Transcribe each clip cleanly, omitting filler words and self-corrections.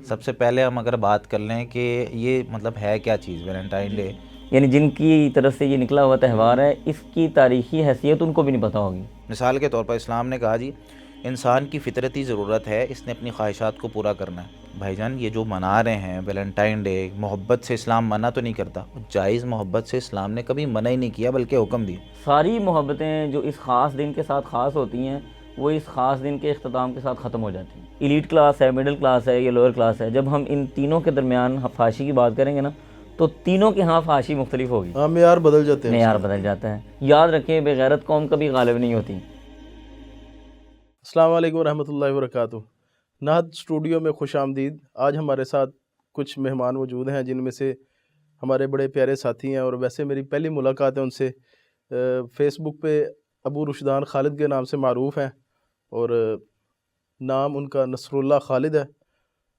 سب سے پہلے ہم اگر بات کر لیں کہ یہ مطلب ہے کیا چیز ویلنٹائن ڈے؟ یعنی جن کی طرف سے یہ نکلا ہوا تہوار ہے اس کی تاریخی حیثیت ان کو بھی نہیں پتہ ہوگی. مثال کے طور پر اسلام نے کہا جی انسان کی فطرتی ضرورت ہے، اس نے اپنی خواہشات کو پورا کرنا ہے. بھائی جان یہ جو منا رہے ہیں ویلنٹائن ڈے، محبت سے اسلام منع تو نہیں کرتا، جائز محبت سے اسلام نے کبھی منع ہی نہیں کیا بلکہ حکم دیا. ساری محبتیں جو اس خاص دن کے ساتھ خاص ہوتی ہیں وہ اس خاص دن کے اختتام کے ساتھ ختم ہو جاتی ہیں. ایلیٹ کلاس ہے، مڈل کلاس ہے یا لوئر کلاس ہے، جب ہم ان تینوں کے درمیان فحاشی کی بات کریں گے نا تو تینوں کے ہاں فحاشی مختلف ہوگی. معیار بدل جاتے ہیں، معیار بدل جاتا ہے. یاد رکھیں بے غیرت قوم کبھی غالب نہیں ہوتی. السلام علیکم ورحمۃ اللہ وبرکاتہ. نہد اسٹوڈیو میں خوش آمدید. آج ہمارے ساتھ کچھ مہمان موجود ہیں جن میں سے ہمارے بڑے پیارے ساتھی ہیں، اور ویسے میری پہلی ملاقات ہے ان سے. فیس بک پہ ابو رشدان خالد کے نام سے معروف ہیں، اور نام ان کا نصر اللہ خالد ہے.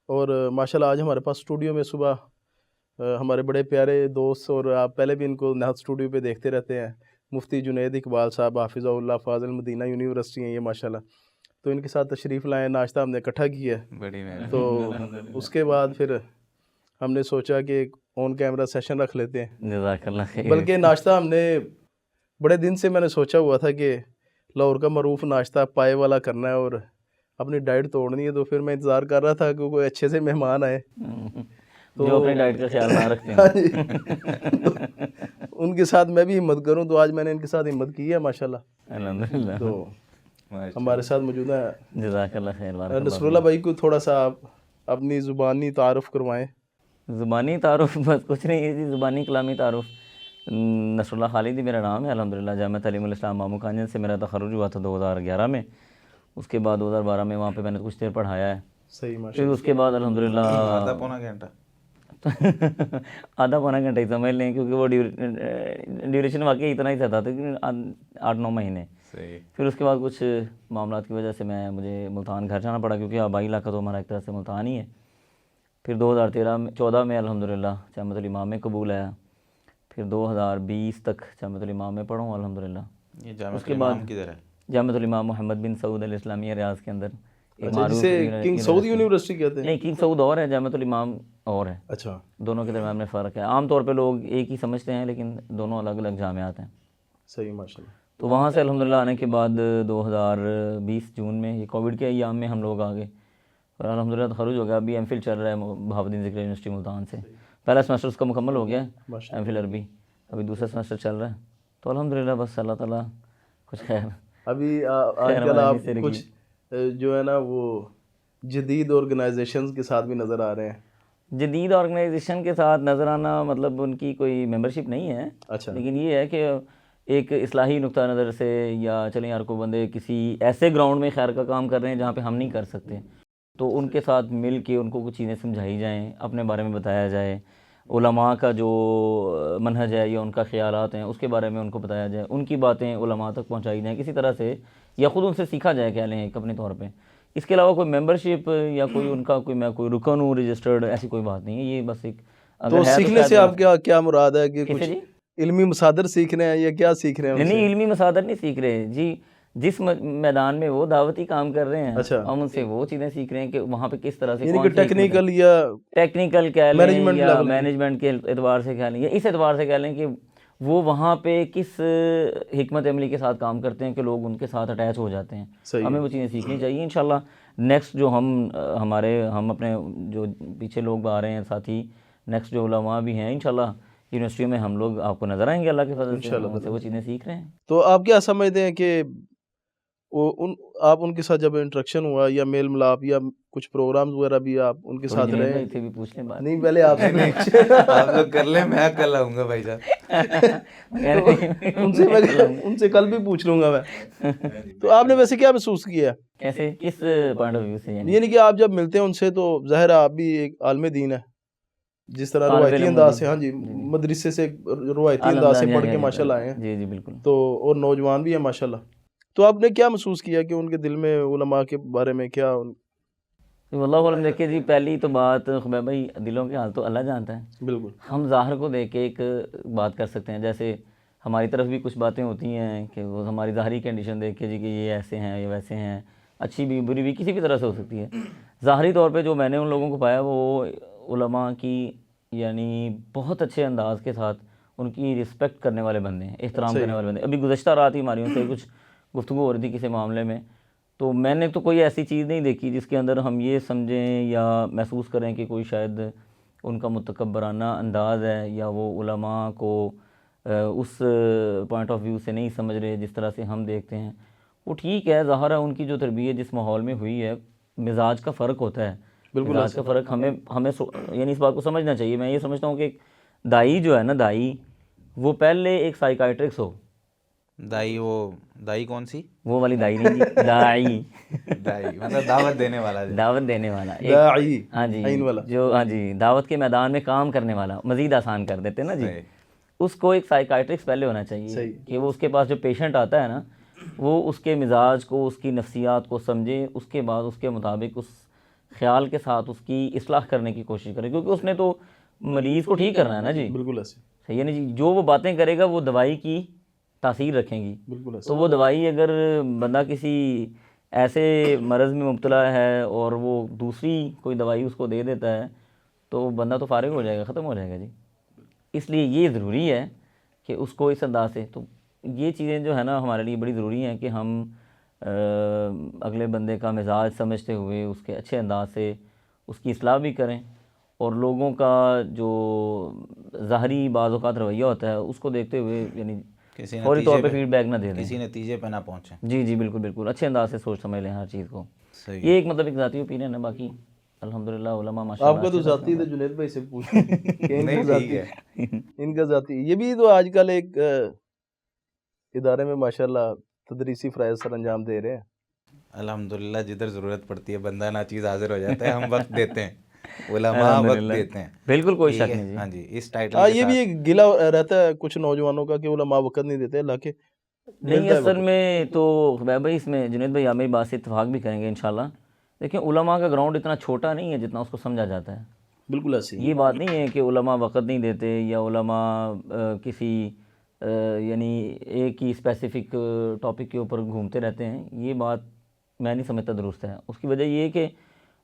اور ماشاءاللہ آج ہمارے پاس اسٹوڈیو میں صبح ہمارے بڑے پیارے دوست، اور آپ پہلے بھی ان کو نہد اسٹوڈیو پہ دیکھتے رہتے ہیں، مفتی جنید اقبال صاحب حافظہ اللہ فاضل مدینہ یونیورسٹی ہیں یہ ماشاءاللہ. تو ان کے ساتھ تشریف لائے، ناشتہ ہم نے اکٹھا کیا ہے. بڑی تو اس کے بعد پھر ہم نے سوچا کہ ایک آن کیمرہ سیشن رکھ لیتے ہیں. جزاک اللہ خیر. بلکہ ناشتہ ہم نے بڑے دن سے میں نے سوچا ہوا تھا کہ لاہور کا معروف ناشتہ پائے والا کرنا ہے اور اپنی ڈائٹ توڑنی ہے. تو پھر میں انتظار کر رہا تھا کہ کوئی اچھے سے مہمان آئے جو اپنی ڈائٹ کا خیال نہ رکھتے ہاں ہیں. جی، ان کے ساتھ میں بھی ہمت کروں. تو آج میں نے ان کے ساتھ ہمت کی ہے ماشاءاللہ. الحمدللہ. تو ہمارے ساتھ موجود ہیں جزاک اللہ خیر. بارک اللہ نصر اللہ بھائی کو تھوڑا سا آپ اپنی زبانی تعارف کروائیں. زبانی تعارف بس کچھ نہیں ہے جی، زبانی کلامی تعارف. نصر اللہ خالد ہی میرا نام ہے. الحمدللہ جامعہ تعلیم الاسلام مامو کانجن سے میرا تخرج ہوا تھا 2011 میں. اس کے بعد 2012 میں وہاں پہ میں نے کچھ دیر پڑھایا ہے. صحیح پھر ماشاءاللہ. اس کے بعد الحمدللہ آدھا پونا گھنٹہ آدھا پونا گھنٹہ ہی سمجھ لیں، کیونکہ وہ ڈیوریشن واقعی اتنا ہی تھا تقریباً 8-9 مہینے. پھر اس کے بعد کچھ معاملات کی وجہ سے مجھے ملتان گھر جانا پڑا، کیونکہ آبائی علاقہ تو ہمارا ایک طرح سے ملتان ہی ہے. پھر 2014 میں الحمدللہ جامعۃ الامام میں قبول آیا. پھر 2020 تک جامعۃ الامام میں پڑھا ہوں الحمدللہ. یہ جامعہ اس کے بعد الامام کدھر ہے؟ جامعۃ الامام محمد بن سعود الاسلامیہ ریاض کے اندر ایک اچھا، معروف جسے کنگ سعود یونیورسٹی کہتے ہیں. نہیں، کنگ سعود اور ہے، جامعۃ الامام اور ہے. اچھا، دونوں کے درمیان میں فرق ہے. عام طور پہ لوگ ایک ہی سمجھتے ہیں لیکن دونوں الگ الگ جامعات ہیں. صحیح ماشاءاللہ. تو وہاں سے الحمدللہ آنے کے بعد 2020 جون میں یہ کووڈ کے ایام میں ہم لوگ آ گئے اور الحمدللہ تخرج ہو گیا. ابھی ایم فل چل رہا ہے بہاؤالدین ذکری یونیورسٹی ملتان سے. پہلا سیمسٹر اس کا مکمل ہو گیا ہے، ایم فل عربی. ابھی دوسرا سیمسٹر چل رہا ہے. تو الحمدللہ بس اللہ تعالیٰ کچھ خیر. ابھی آج کل آپ کچھ جو ہے نا وہ جدید آرگنائزیشنز کے ساتھ بھی نظر آ رہے ہیں. جدید آرگنائزیشن کے ساتھ نظر آنا مطلب ان کی کوئی ممبرشپ نہیں ہے. اچھا، لیکن یہ ہے کہ ایک اصلاحی نقطہ نظر سے، یا چلیں یار کو بندے کسی ایسے گراؤنڈ میں خیر کا کام کر رہے ہیں جہاں پہ ہم نہیں کر سکتے، تو ان کے ساتھ مل کے ان کو کچھ چیزیں سمجھائی جائیں، اپنے بارے میں بتایا جائے. علماء کا جو منہج ہے یا ان کا خیالات ہیں اس کے بارے میں ان کو بتایا جائے، ان کی باتیں علماء تک پہنچائی جائیں کسی طرح سے، یا خود ان سے سیکھا جائے کہہ لیں ایک اپنے طور پہ. اس کے علاوہ کوئی ممبرشپ یا کوئی ان کا میں کوئی رکن ہوں رجسٹرڈ، ایسی کوئی بات نہیں ہے. یہ بس ایک تو سیکھنے سے آپ کیا مراد ہے کہ کچھ جی علمی مصادر سیکھ رہے ہیں یا کیا سیکھ رہے ہیں؟ نہیں، علمی مصادر نہیں سیکھ رہے جی. جس میدان میں وہ دعوتی کام کر رہے ہیں ہم ان سے وہ چیزیں سیکھ رہے ہیں کہ وہاں پہ کس طرح سے ٹیکنیکل یا ٹیکنیکل کہہ لیں یا مینجمنٹ کے اعتبار سے کہہ لیں یا اس اعتبار سے کہہ لیں کہ وہ وہاں پہ کس حکمت عملی کے ساتھ کام کرتے ہیں کہ لوگ ان کے ساتھ اٹیچ ہو جاتے ہیں. ہمیں وہ چیزیں سیکھنی چاہیے. انشاءاللہ نیکسٹ جو ہم اپنے جو پیچھے لوگ آ رہے ہیں ساتھی، نیکسٹ جو علماء بھی ہیں انشاءاللہ یونیورسٹی میں ہم لوگ آپ کو نظر آئیں گے اللہ کے فضل سے. ان سے وہ چیزیں سیکھ رہے ہیں. تو آپ کیا سمجھتے ہیں کہ آپ ان کے ساتھ جب انٹریکشن ہوا یا میل ملاپ یا کچھ پروگرامز وغیرہ بھی آپ ان کے ساتھ رہے؟ بھی پوچھ لیں بات. نہیں، پہلے آپ آپ لوگ کر لیں، میں کل آؤں گا بھائی جان. ان سے کل بھی پوچھ لوں گا میں. تو آپ نے ویسے کیا محسوس کیا ہے؟ کیسے، کس پوائنٹ آف ویو سے؟ یعنی کہ آپ جب ملتے ہیں ان سے تو ظاہر ہے آپ بھی ایک عالم دین ہے، جس طرح روایتی انداز سے، ہاں جی، مدرسے سے روایتی انداز سے پڑھ کے ماشاءاللہ آئے ہیں. جی جی بالکل. تو اور نوجوان بھی ہیں ماشاءاللہ. تو آپ نے کیا محسوس کیا کہ ان کے دل میں علماء کے بارے میں کیا؟ واللہ علم. دیکھیے جی، پہلی تو بات خبیب بھائی، دلوں کے حال تو اللہ جانتا ہے. بالکل. ہم ظاہر کو دیکھ کے ایک بات کر سکتے ہیں. جیسے ہماری طرف بھی کچھ باتیں ہوتی ہیں کہ وہ ہماری ظاہری کنڈیشن دیکھ کے جی کہ یہ ایسے ہیں یہ ویسے ہیں اچھی بھی بری بھی کسی بھی طرح سے ہو سکتی ہے. ظاہری طور پہ جو میں نے ان لوگوں کو پایا وہ علماء کی یعنی بہت اچھے انداز کے ساتھ ان کی رسپیکٹ کرنے والے بندے ہیں, احترام کرنے والے بندے ہیں. ابھی گزشتہ رات ہی ہماری ان سے کچھ گفتگو ہو رہی تھی کسی معاملے میں, تو میں نے تو کوئی ایسی چیز نہیں دیکھی جس کے اندر ہم یہ سمجھیں یا محسوس کریں کہ کوئی شاید ان کا متکبرانہ انداز ہے یا وہ علماء کو اس پوائنٹ آف ویو سے نہیں سمجھ رہے جس طرح سے ہم دیکھتے ہیں. وہ ٹھیک ہے, ظاہر ہے ان کی جو تربیت جس ماحول میں ہوئی ہے, مزاج کا فرق ہوتا ہے, مزاج کا فرق ہمیں یعنی اس بات کو سمجھنا چاہیے. میں یہ سمجھتا ہوں کہ دائی جو ہے نا, دائی وہ پہلے ایک سائیکائٹرکس ہو. دائی کون سی؟ وہ والی دائی نہیں جی, دائی دائی مطلب دعوت دینے والا. دعوت دینے والا, داعی ہاں جی, جو ہاں جی دعوت کے میدان میں کام کرنے والا, مزید آسان کر دیتے نا جی. اس کو ایک سائیکائٹرکس پہلے ہونا چاہیے کہ وہ اس کے پاس جو پیشنٹ آتا ہے نا, وہ اس کے مزاج کو, اس کی نفسیات کو سمجھے, اس کے بعد اس کے مطابق اس خیال کے ساتھ اس کی اصلاح کرنے کی کوشش کرے, کیونکہ اس نے تو مریض کو ٹھیک کرنا ہے نا جی. بالکل ایسے صحیح ہے نا جی. جو وہ باتیں کرے گا وہ دوائی کی تاثیر رکھیں گی. بالکل ایسے. تو وہ دوائی اگر بندہ کسی ایسے مرض میں مبتلا ہے اور وہ دوسری کوئی دوائی اس کو دے دیتا ہے تو بندہ تو فارغ ہو جائے گا, ختم ہو جائے گا جی. اس لیے یہ ضروری ہے کہ اس کو اس انداز سے, تو یہ چیزیں جو ہے نا ہمارے لیے بڑی ضروری ہیں کہ ہم اگلے بندے کا مزاج سمجھتے ہوئے اس کے اچھے انداز سے اس کی اصلاح بھی کریں, اور لوگوں کا جو ظاہری بعض اوقات رویہ ہوتا ہے اس کو دیکھتے ہوئے یعنی فوری طور پہ فیڈ بیک نہ دے دیں, کسی نتیجے پہ نہ پہنچیں. جی جی بالکل بالکل, اچھے انداز سے سوچ سمجھ لیں ہر چیز کو. صحیح. یہ ایک مطلب ایک ذاتی اوپینین ہے, باقی الحمدللہ علماء ماشاء اللہ. آپ کا تو ذاتی تھا, جنید بھائی سے پوچھیں کہ ان کا ذاتی, ان کا ذاتی. یہ بھی تو آج کل ایک ادارے میں ماشاءاللہ تدریسی فرائض سر انجام دے رہے ہیں. الحمدللہ جدھر ضرورت پڑتی ہے بندہ ناچیز حاضر ہو جاتا ہے. ہم وقت دیتے ہیں, علماء وقت دیتے ہیں. بالکل کوئی شک نہیں جی. ہاں جی, اس ٹائٹل ہاں, یہ بھی ایک گلا رہتا ہے کچھ نوجوانوں کا کہ علماء وقت نہیں دیتے, حالانکہ نہیں اصل میں تو بھائی اس میں جنید بھائی آپ میری بات سے اتفاق بھی کریں گے انشاءاللہ. دیکھیں علماء کا گراؤنڈ اتنا چھوٹا نہیں ہے جتنا اس کو سمجھا جاتا ہے. بالکل ایسے. یہ بات نہیں ہے کہ علماء وقت نہیں دیتے یا علماء کسی یعنی ایک ہی اسپیسیفک ٹاپک کے اوپر گھومتے رہتے ہیں, یہ بات میں نہیں سمجھتا درست ہے. اس کی وجہ یہ ہے کہ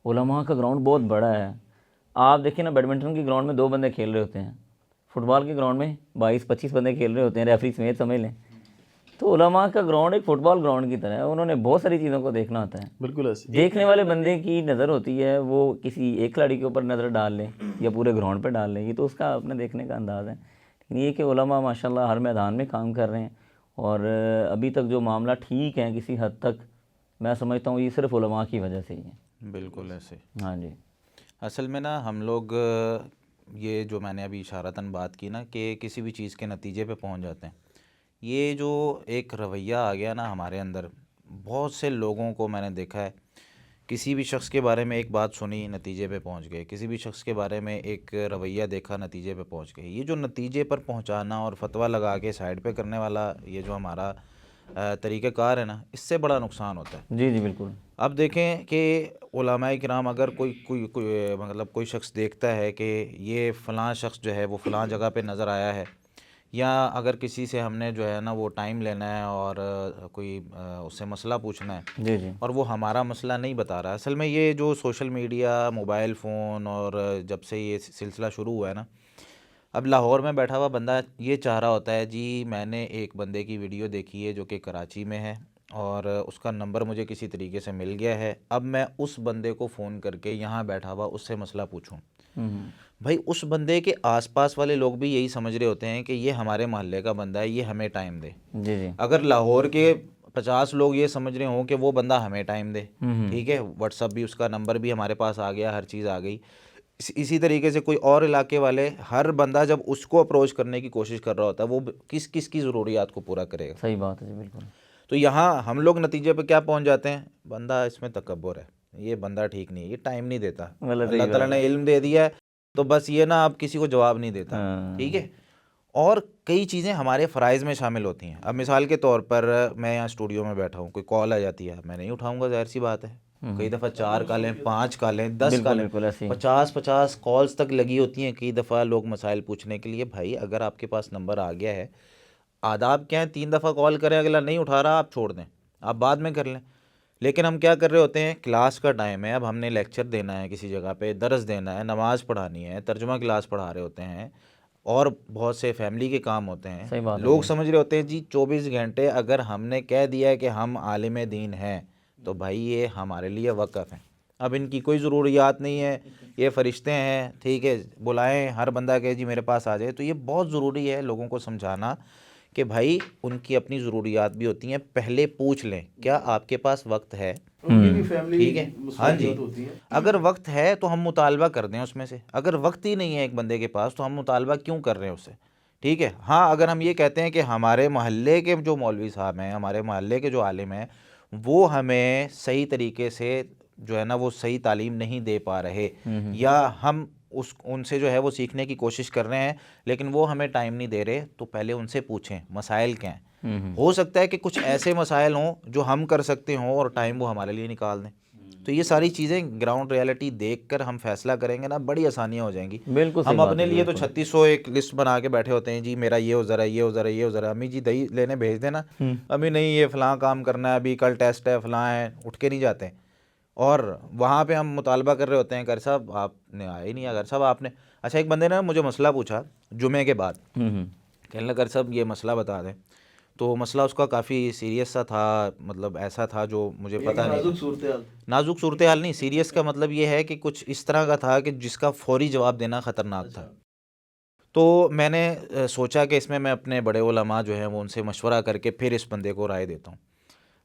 علماء کا گراؤنڈ بہت بڑا ہے. آپ دیکھیں نا, بیڈمنٹن کے گراؤنڈ میں 2 بندے کھیل رہے ہوتے ہیں, فٹ بال کے گراؤنڈ میں 22-25 بندے کھیل رہے ہوتے ہیں, ریفری سمیت سمجھ لیں. تو علماء کا گراؤنڈ ایک فٹ بال گراؤنڈ کی طرح ہے, انہوں نے بہت ساری چیزوں کو دیکھنا ہوتا ہے. بالکل ایسے. دیکھنے والے بندے کی نظر ہوتی ہے, وہ کسی ایک کھلاڑی کے اوپر نظر ڈال لیں یا پورے گراؤنڈ پہ ڈال لیں, یہ تو اس کا اپنے دیکھنے کا انداز ہے. لیکن یہ کہ علماء ماشاءاللہ ہر میدان میں کام کر رہے ہیں, اور ابھی تک جو معاملہ ٹھیک ہیں کسی حد تک, میں سمجھتا ہوں یہ صرف علماء کی وجہ سے ہی ہے. بالکل ایسے. ہاں جی. اصل میں نا ہم لوگ یہ جو میں نے ابھی اشارتاً بات کی نا کہ کسی بھی چیز کے نتیجے پہ پہنچ جاتے ہیں, یہ جو ایک رویہ آ گیا نا ہمارے اندر, بہت سے لوگوں کو میں نے دیکھا ہے, کسی بھی شخص کے بارے میں ایک بات سنی نتیجے پہ پہنچ گئے, کسی بھی شخص کے بارے میں ایک رویہ دیکھا نتیجے پہ پہنچ گئے. یہ جو نتیجے پر پہنچانا اور فتویٰ لگا کے سائڈ پہ کرنے والا یہ جو ہمارا طریقہ کار ہے نا, اس سے بڑا نقصان ہوتا ہے. جی جی بالکل. اب دیکھیں کہ علماء کرام اگر کوئی مطلب کوئی شخص دیکھتا ہے کہ یہ فلاں شخص جو ہے وہ فلاں جگہ پہ نظر آیا ہے, یا اگر کسی سے ہم نے جو ہے نا وہ ٹائم لینا ہے اور کوئی اس سے مسئلہ پوچھنا ہے, جی جی, اور وہ ہمارا مسئلہ نہیں بتا رہا. اصل میں یہ جو سوشل میڈیا, موبائل فون, اور جب سے یہ سلسلہ شروع ہوا ہے نا, اب لاہور میں بیٹھا ہوا بندہ یہ چاہ رہا ہوتا ہے جی میں نے ایک بندے کی ویڈیو دیکھی ہے جو کہ کراچی میں ہے, اور اس کا نمبر مجھے کسی طریقے سے مل گیا ہے, اب میں اس بندے کو فون کر کے یہاں بیٹھا ہوا اس سے مسئلہ پوچھوں. بھائی اس بندے کے آس پاس والے لوگ بھی یہی سمجھ رہے ہوتے ہیں کہ یہ ہمارے محلے کا بندہ ہے, یہ ہمیں ٹائم دے. جی جی, اگر لاہور کے 50 لوگ یہ سمجھ رہے ہوں کہ وہ بندہ ہمیں ٹائم دے, ٹھیک ہے, واٹس ایپ بھی اس کا نمبر بھی ہمارے پاس آ گیا, ہر چیز آ گئی. اسی طریقے سے کوئی اور علاقے والے, ہر بندہ جب اس کو اپروچ کرنے کی کوشش کر رہا ہوتا ہے وہ کس کی ضروریات کو پورا کرے گا. صحیح بات ہے جی بالکل. تو یہاں ہم لوگ نتیجے پہ کیا پہنچ جاتے ہیں, بندہ اس میں تکبر ہے, یہ بندہ ٹھیک نہیں ہے, یہ ٹائم نہیں دیتا. اللہ تعالیٰ نے علم دے دیا ہے تو بس یہ نا اب کسی کو جواب نہیں دیتا, ٹھیک ہے. اور کئی چیزیں ہمارے فرائض میں شامل ہوتی ہیں. اب مثال کے طور پر میں یہاں اسٹوڈیو میں بیٹھا ہوں, کوئی کال آ جاتی ہے, میں نہیں اٹھاؤں گا, ظاہر سی بات ہے. کئی دفعہ 4 کالیں, 5 کالیں, 10 کالیں, 50 کالز تک لگی ہوتی ہیں کئی دفعہ لوگ مسائل پوچھنے کے لیے. بھائی اگر آپ کے پاس نمبر آ گیا ہے, آداب کیا ہیں, 3 دفعہ کال کریں, اگلا نہیں اٹھا رہا آپ چھوڑ دیں, آپ بعد میں کر لیں. لیکن ہم کیا کر رہے ہوتے ہیں, کلاس کا ٹائم ہے, اب ہم نے لیکچر دینا ہے کسی جگہ پہ, درس دینا ہے, نماز پڑھانی ہے, ترجمہ کلاس پڑھا رہے ہوتے ہیں, اور بہت سے فیملی کے کام ہوتے ہیں. صحیح بات ہے لوگ جی. سمجھ رہے ہوتے ہیں جی 24 گھنٹے اگر ہم نے کہہ دیا ہے کہ ہم عالم دین ہیں تو بھائی یہ ہمارے لیے وقف ہیں, اب ان کی کوئی ضروریات نہیں ہے, یہ فرشتے ہیں, ٹھیک ہے, بلائیں ہر بندہ کہ جی میرے پاس آ جائے. تو یہ بہت ضروری ہے لوگوں کو سمجھانا کہ بھائی ان کی اپنی ضروریات بھی ہوتی ہیں, پہلے پوچھ لیں کیا آپ کے پاس وقت ہے, ان کی بھی فیملی ٹھیک ہے, ہاں جی, مصروفیات ہوتی ہیں. اگر وقت ہے تو ہم مطالبہ کر دیں اس میں سے, اگر وقت ہی نہیں ہے ایک بندے کے پاس تو ہم مطالبہ کیوں کر رہے ہیں اس سے, ٹھیک ہے. ہاں اگر ہم یہ کہتے ہیں کہ ہمارے محلے کے جو مولوی صاحب ہیں, ہمارے محلے کے جو عالم ہیں, وہ ہمیں صحیح طریقے سے جو ہے نا وہ صحیح تعلیم نہیں دے پا رہے, یا ہم ان سے جو ہے وہ سیکھنے کی کوشش کر رہے ہیں لیکن وہ ہمیں ٹائم نہیں دے رہے, تو پہلے ان سے پوچھیں مسائل کیا ہیں. ہو سکتا ہے کہ کچھ ایسے مسائل ہوں جو ہم کر سکتے ہوں اور ٹائم وہ ہمارے لیے نکال دیں. تو یہ ساری چیزیں گراؤنڈ ریالٹی دیکھ کر ہم فیصلہ کریں گے نا, بڑی آسانیاں ہو جائیں گی. بالکل صحیح ہم بات اپنے ہے جی, لیے تو بالکل. 3600 ایک لسٹ بنا کے بیٹھے ہوتے ہیں, جی میرا یہ ہو ذرا, یہ ہو ذرا, یہ ہو ذرا, امی جی دہی لینے بھیج دینا, امی نہیں یہ فلاں کام کرنا ہے, ابھی کل ٹیسٹ ہے, فلاں ہے, اٹھ کے نہیں جاتے ہیں. اور وہاں پہ ہم مطالبہ کر رہے ہوتے ہیں, قاری صاحب آپ نے آئے ہی نہیں, اگر صاحب آپ نے. اچھا ایک بندے نے مجھے مسئلہ پوچھا جمعے کے بعد, کہنے لگا قاری صاحب یہ مسئلہ بتا دیں. تو مسئلہ اس کا کافی سیریس سا تھا, مطلب ایسا تھا جو مجھے پتہ نہیں نازک تھا. صورتحال. نازک صورتحال نہیں, سیریس کا مطلب یہ ہے کہ کچھ اس طرح کا تھا کہ جس کا فوری جواب دینا خطرناک تھا. تو میں نے سوچا کہ اس میں اپنے بڑے علماء جو ہیں وہ ان سے مشورہ کر کے پھر اس بندے کو رائے دیتا ہوں.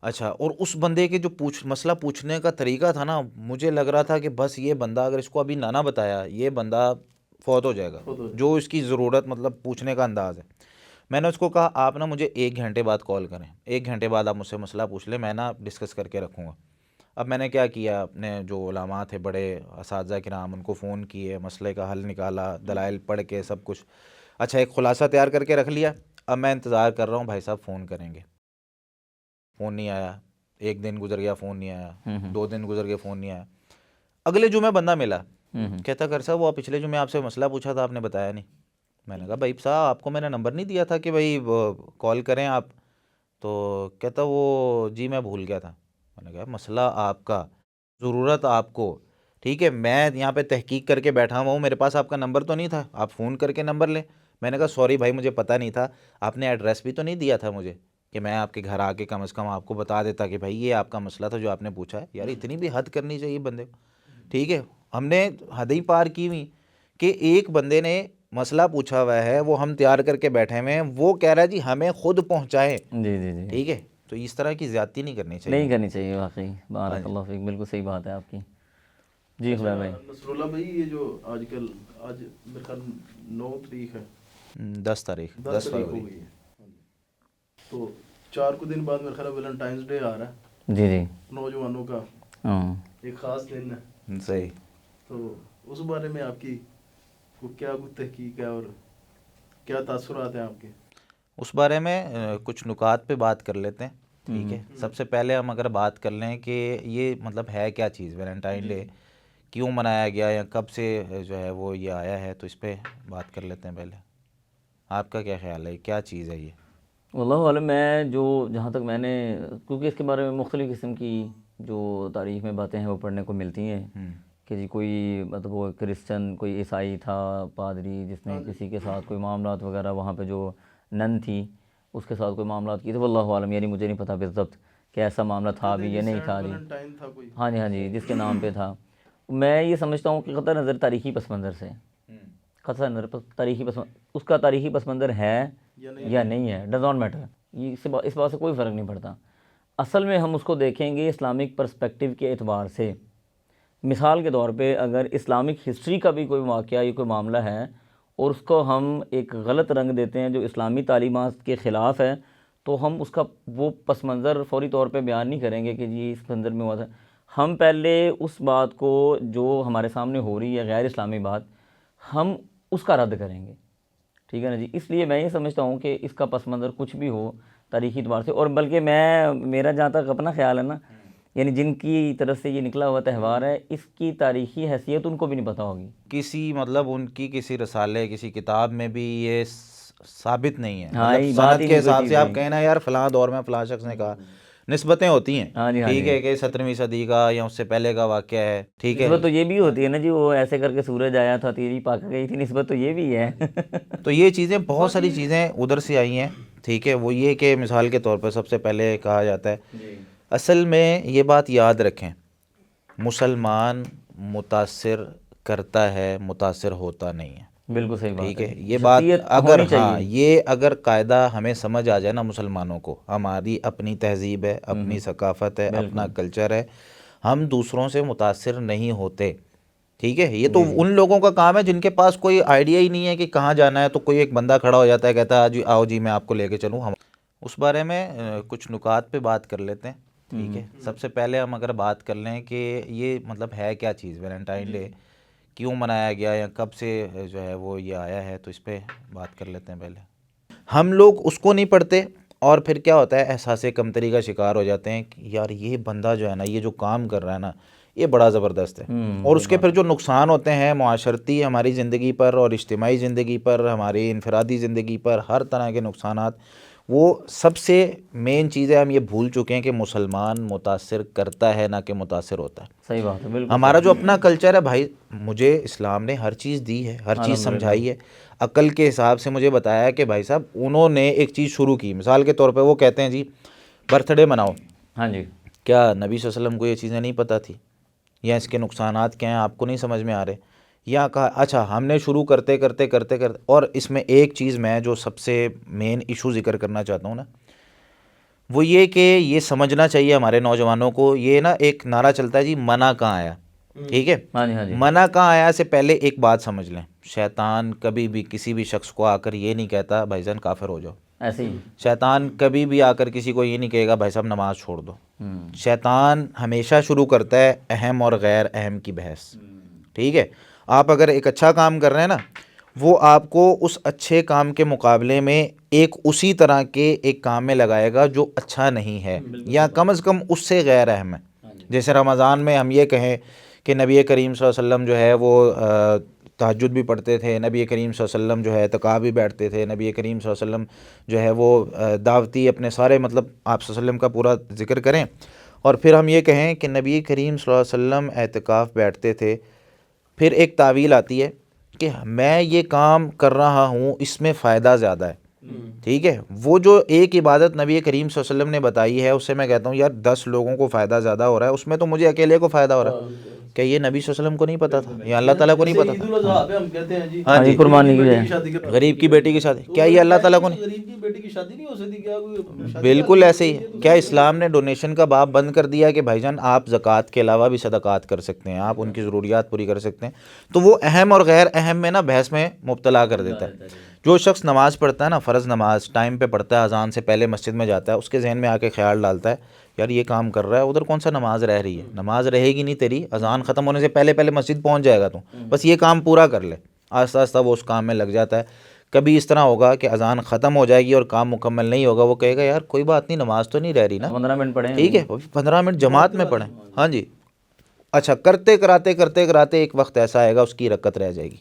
اچھا, اور اس بندے کے جو مسئلہ پوچھنے کا طریقہ تھا نا, مجھے لگ رہا تھا کہ بس یہ بندہ اگر اس کو ابھی نہ بتایا یہ بندہ فوت ہو جائے گا, جو اس کی ضرورت مطلب پوچھنے کا انداز ہے. میں نے اس کو کہا آپ نا مجھے 1 گھنٹے بعد کال کریں, 1 گھنٹے بعد آپ مجھ سے مسئلہ پوچھ لیں, میں نا ڈسکس کر کے رکھوں گا. اب میں نے کیا کیا, اپنے جو علماء تھے بڑے اساتذہ کرام ان کو فون کیے, مسئلے کا حل نکالا, دلائل پڑھ کے سب کچھ. اچھا ایک خلاصہ تیار کر کے رکھ لیا. اب میں انتظار کر رہا ہوں بھائی صاحب فون کریں گے, فون نہیں آیا. 1 دن گزر گیا, فون نہیں آیا. 2 دن گزر گئے, فون نہیں آیا. اگلے جمعے بندہ ملا, کہتا قاری صاحب وہ پچھلے جمعے آپ سے مسئلہ پوچھا تھا آپ نے بتایا نہیں. میں نے کہا بھائی صاحب آپ کو میں نے نمبر نہیں دیا تھا کہ بھائی کال کریں آپ, تو کہتا وہ جی میں بھول گیا تھا. میں نے کہا مسئلہ آپ کا, ضرورت آپ کو, ٹھیک ہے, میں یہاں پہ تحقیق کر کے بیٹھا ہوا ہوں, میرے پاس آپ کا نمبر تو نہیں تھا, آپ فون کر کے نمبر لیں. میں نے کہا سوری بھائی مجھے پتہ نہیں تھا, آپ نے ایڈریس بھی تو نہیں دیا تھا مجھے کہ میں آپ کے گھر آ کے کم از کم آپ کو بتا دیتا کہ بھائی یہ آپ کا مسئلہ تھا جو آپ نے پوچھا ہے. یار اتنی بھی حد کرنی چاہیے بندے کو, ٹھیک ہے. ہم نے حد ہی پار کی ہوئی کہ ایک بندے نے مسئلہ پوچھا ہوا ہے, وہ ہم تیار کر کے بیٹھے ہوئے ہیں, وہ کہہ رہا ہے جی ہمیں خود پہنچائیں. جی جی جی, ٹھیک ہے, تو اس طرح کی زیادتی نہیں کرنی چاہیے. نہیں کرنی چاہیے واقعی. بارک اللہ فیک, بالکل صحیح بات ہے آپ کی. جی خدا بھائی. نصر اللہ بھائی یہ جو آج میرے خیال 9 تاریخ ہے, 10 تاریخ 10 تاریخ ہو گئی ہے, تو 4 کو دن بعد میرا خیال ویلنٹائنس ڈے آ رہا ہے. جی جی, نوجوانوں کا ہاں ایک خاص دن ہے. صحیح. تو اس بارے میں آپ کی کیا تحقیق ہے اور کیا تاثرات ہیں آپ کے؟ اس بارے میں کچھ نکات پہ بات کر لیتے ہیں, ٹھیک ہے. سب سے پہلے ہم اگر بات کر لیں کہ یہ مطلب ہے کیا چیز, ویلنٹائن ڈے کیوں منایا گیا یا کب سے جو ہے وہ یہ آیا ہے, تو اس پہ بات کر لیتے ہیں پہلے. آپ کا کیا خیال ہے, کیا چیز ہے یہ؟ واللہ عالم. میں جہاں تک میں نے, کیونکہ اس کے بارے میں مختلف قسم کی جو تاریخ میں باتیں ہیں وہ پڑھنے کو ملتی ہیں کہ جی کوئی مطلب وہ کرسچن کوئی عیسائی تھا پادری جس نے کسی کے ساتھ کوئی معاملات وغیرہ, وہاں پہ جو نن تھی اس کے ساتھ کوئی معاملات کیے تھے. واللہ عالم, یعنی مجھے نہیں پتہ بالضبط کہ ایسا معاملہ تھا بھی یا نہیں تھا. جی ہاں جی, ہاں جی, جس کے نام پہ تھا. میں یہ سمجھتا ہوں کہ قطع نظر تاریخی پس منظر سے, قطع نظر تاریخی اس کا تاریخی پس منظر ہے یا نہیں ہے, ڈز ناٹ میٹر. یہ اس بات سے کوئی فرق نہیں پڑتا. اصل میں ہم اس کو دیکھیں گے اسلامک پرسپیکٹیو کے اعتبار سے. مثال کے طور پہ اگر اسلامک ہسٹری کا بھی کوئی واقعہ یا کوئی معاملہ ہے اور اس کو ہم ایک غلط رنگ دیتے ہیں جو اسلامی تعلیمات کے خلاف ہے, تو ہم اس کا وہ پس منظر فوری طور پہ بیان نہیں کریں گے کہ جی اس منظر میں ہوا تھا. ہم پہلے اس بات کو جو ہمارے سامنے ہو رہی ہے غیر اسلامی بات, ہم اس کا رد کریں گے, ٹھیک ہے نا جی. اس لیے میں یہ سمجھتا ہوں کہ اس کا پس منظر کچھ بھی ہو تاریخی اعتبار سے, اور بلکہ میرا جہاں تک اپنا خیال ہے نا, یعنی جن کی طرف سے یہ نکلا ہوا تہوار ہے اس کی تاریخی حیثیت ان کو بھی نہیں پتہ ہوگی. کسی مطلب ان کی کسی رسالے کسی کتاب میں بھی یہ ثابت نہیں ہے. ہاں, مطلب یہ بات سند ہی کے نہیں کوئی حساب چیز سے آپ ہے. کہیں نا یار فلاں دور میں فلاں شخص نے کہا, نسبتیں ہوتی ہیں، ہاں جی ہاں ٹھیک جی، ہے، کہ 17ویں صدی کا یا اس سے پہلے کا واقعہ ہے، ٹھیک ہے. نسبت تو یہ بھی ہوتی ہے نا جی، وہ ایسے کر کے سورج آیا تھا، تیری پاک گئی تھی، نسبت تو یہ بھی ہے. تو یہ چیزیں بہت ساری چیزیں ادھر سے آئی ہیں، ٹھیک ہے. وہ یہ کہ مثال کے طور پر سب سے پہلے کہا جاتا ہے، اصل میں یہ بات یاد رکھیں، مسلمان متاثر کرتا ہے، متاثر ہوتا نہیں ہے. بالکل صحیح بات ٹھیک ہے ہے، جی، یہ بات شخصیت اگر ہونی ہاں چاہیے. یہ اگر قاعدہ ہمیں سمجھ آ جائے نا مسلمانوں کو، ہماری اپنی تہذیب ہے، اپنی ثقافت ہے، اپنا کلچر ہے، ہم دوسروں سے متاثر نہیں ہوتے. ٹھیک ہے، یہ تو ان لوگوں کا کام ہے جن کے پاس کوئی آئیڈیا ہی نہیں ہے کہ کہاں جانا ہے، تو کوئی ایک بندہ کھڑا ہو جاتا ہے، کہتا ہے جی آؤ جی میں آپ کو لے کے چلوں. ہم اس بارے میں کچھ نکات پہ بات کر لیتے ہیں. ٹھیک ہے، سب سے پہلے ہم اگر بات کر لیں کہ یہ مطلب ہے کیا چیز ویلنٹائن ڈے، کیوں منایا گیا یا کب سے جو ہے وہ یہ آیا ہے، تو اس پہ بات کر لیتے ہیں. پہلے ہم لوگ اس کو نہیں پڑھتے اور پھر کیا ہوتا ہے، احساس کمتری کا شکار ہو جاتے ہیں کہ یار یہ بندہ جو ہے نا، یہ جو کام کر رہا ہے نا، یہ بڑا زبردست ہے. اور اس کے پھر جو نقصان ہوتے ہیں معاشرتی ہماری زندگی پر اور اجتماعی زندگی پر، ہماری انفرادی زندگی پر، ہر طرح کے نقصانات، وہ سب سے مین چیز ہے. ہم یہ بھول چکے ہیں کہ مسلمان متاثر کرتا ہے نہ کہ متاثر ہوتا ہے. صحیح بات ہے، بالکل ہمارا جو اپنا کلچر ہے بھائی، مجھے اسلام نے ہر چیز دی ہے، ہر چیز سمجھائی ہے، عقل کے حساب سے مجھے بتایا کہ بھائی صاحب انہوں نے ایک چیز شروع کی. مثال کے طور پہ وہ کہتے ہیں جی برتھ ڈے مناؤ. ہاں جی، کیا نبی صلی اللہ علیہ وسلم کو یہ چیزیں نہیں پتہ تھی، یا اس کے نقصانات کیا ہیں آپ کو نہیں سمجھ میں آ رہے؟ یا کہا اچھا ہم نے شروع کرتے کرتے کرتے کرتے. اور اس میں ایک چیز میں جو سب سے مین ایشو ذکر کرنا چاہتا ہوں نا، وہ یہ کہ یہ سمجھنا چاہیے ہمارے نوجوانوں کو. یہ نا ایک نعرہ چلتا ہے جی منع کہاں آیا، ٹھیک ہے، ہاں جی ہاں جی، منع کہاں آیا سے پہلے ایک بات سمجھ لیں، شیطان کبھی بھی کسی بھی شخص کو آ کر یہ نہیں کہتا بھائی جان کافر ہو جاؤ. ایسے ہی. شیطان کبھی بھی آ کر کسی کو یہ نہیں کہے گا بھائی صاحب نماز چھوڑ دو. شیطان ہمیشہ شروع کرتا ہے اہم اور غیر اہم کی بحث. ٹھیک ہے، آپ اگر ایک اچھا کام کر رہے ہیں نا، وہ آپ کو اس اچھے کام کے مقابلے میں ایک اسی طرح کے ایک کام میں لگائے گا جو اچھا نہیں ہے، یا کم از کم اس سے غیر اہم ہے. جیسے رمضان میں ہم یہ کہیں کہ نبی کریم صلی اللہ علیہ وسلم جو ہے وہ تہجد بھی پڑھتے تھے، نبی کریم صلی اللہ علیہ وسلم جو ہے اعتکاف بھی بیٹھتے تھے، نبی کریم صلی اللہ علیہ وسلم جو ہے وہ دعوتی اپنے سارے مطلب آپ صلی اللہ علیہ وسلم کا پورا ذکر کریں. اور پھر ہم یہ کہیں کہ نبی کریم صلی اللہ علیہ وسلم اعتکاف بیٹھتے تھے. پھر ایک تعویل آتی ہے کہ میں یہ کام کر رہا ہوں اس میں فائدہ زیادہ ہے. ٹھیک ہے، وہ جو ایک عبادت نبی کریم صلی اللہ علیہ وسلم نے بتائی ہے، اس سے میں کہتا ہوں یار 10 لوگوں کو فائدہ زیادہ ہو رہا ہے، اس میں تو مجھے اکیلے کو فائدہ ہو رہا ہے. کہ یہ نبی صلی اللہ علیہ وسلم کو نہیں پتا تھا، یا اللہ تعالیٰ کو نہیں پتا تھا. ہم کہتے ہیں جی ہاں جی، قربانی کی جائے. غریب کی بیٹی کی شادی، کیا یہ اللہ تعالیٰ کو نہیں؟ غریب کی بیٹی کی شادی نہیں ہو سکتی کیا؟ کوئی بالکل ایسے ہی. کیا اسلام نے ڈونیشن کا باب بند کر دیا کہ بھائی جان آپ زکوٰۃ کے علاوہ بھی صدقات کر سکتے ہیں، آپ ان کی ضروریات پوری کر سکتے ہیں؟ تو وہ اہم اور غیر اہم میں نا بحث میں مبتلا کر دیتا ہے. جو شخص نماز پڑھتا ہے نا، فرض نماز ٹائم پہ پڑھتا ہے، اذان سے پہلے مسجد میں جاتا ہے، اس کے ذہن میں آ کے خیال ڈالتا ہے یار یہ کام کر رہا ہے، ادھر کون سا نماز رہ رہی ہے، نماز رہے گی نہیں تیری، اذان ختم ہونے سے پہلے پہلے مسجد پہنچ جائے گا تو، بس یہ کام پورا کر لے. آہستہ آہستہ وہ اس کام میں لگ جاتا ہے. کبھی اس طرح ہوگا کہ اذان ختم ہو جائے گی اور کام مکمل نہیں ہوگا، وہ کہے گا یار کوئی بات نہیں، نماز تو نہیں رہ رہی نا، 15 منٹ پڑھیں. ٹھیک ہے 15 منٹ جماعت میں پڑھیں. ہاں جی، اچھا کرتے کراتے ایک وقت ایسا آئے گا اس کی رکعت رہ جائے گی،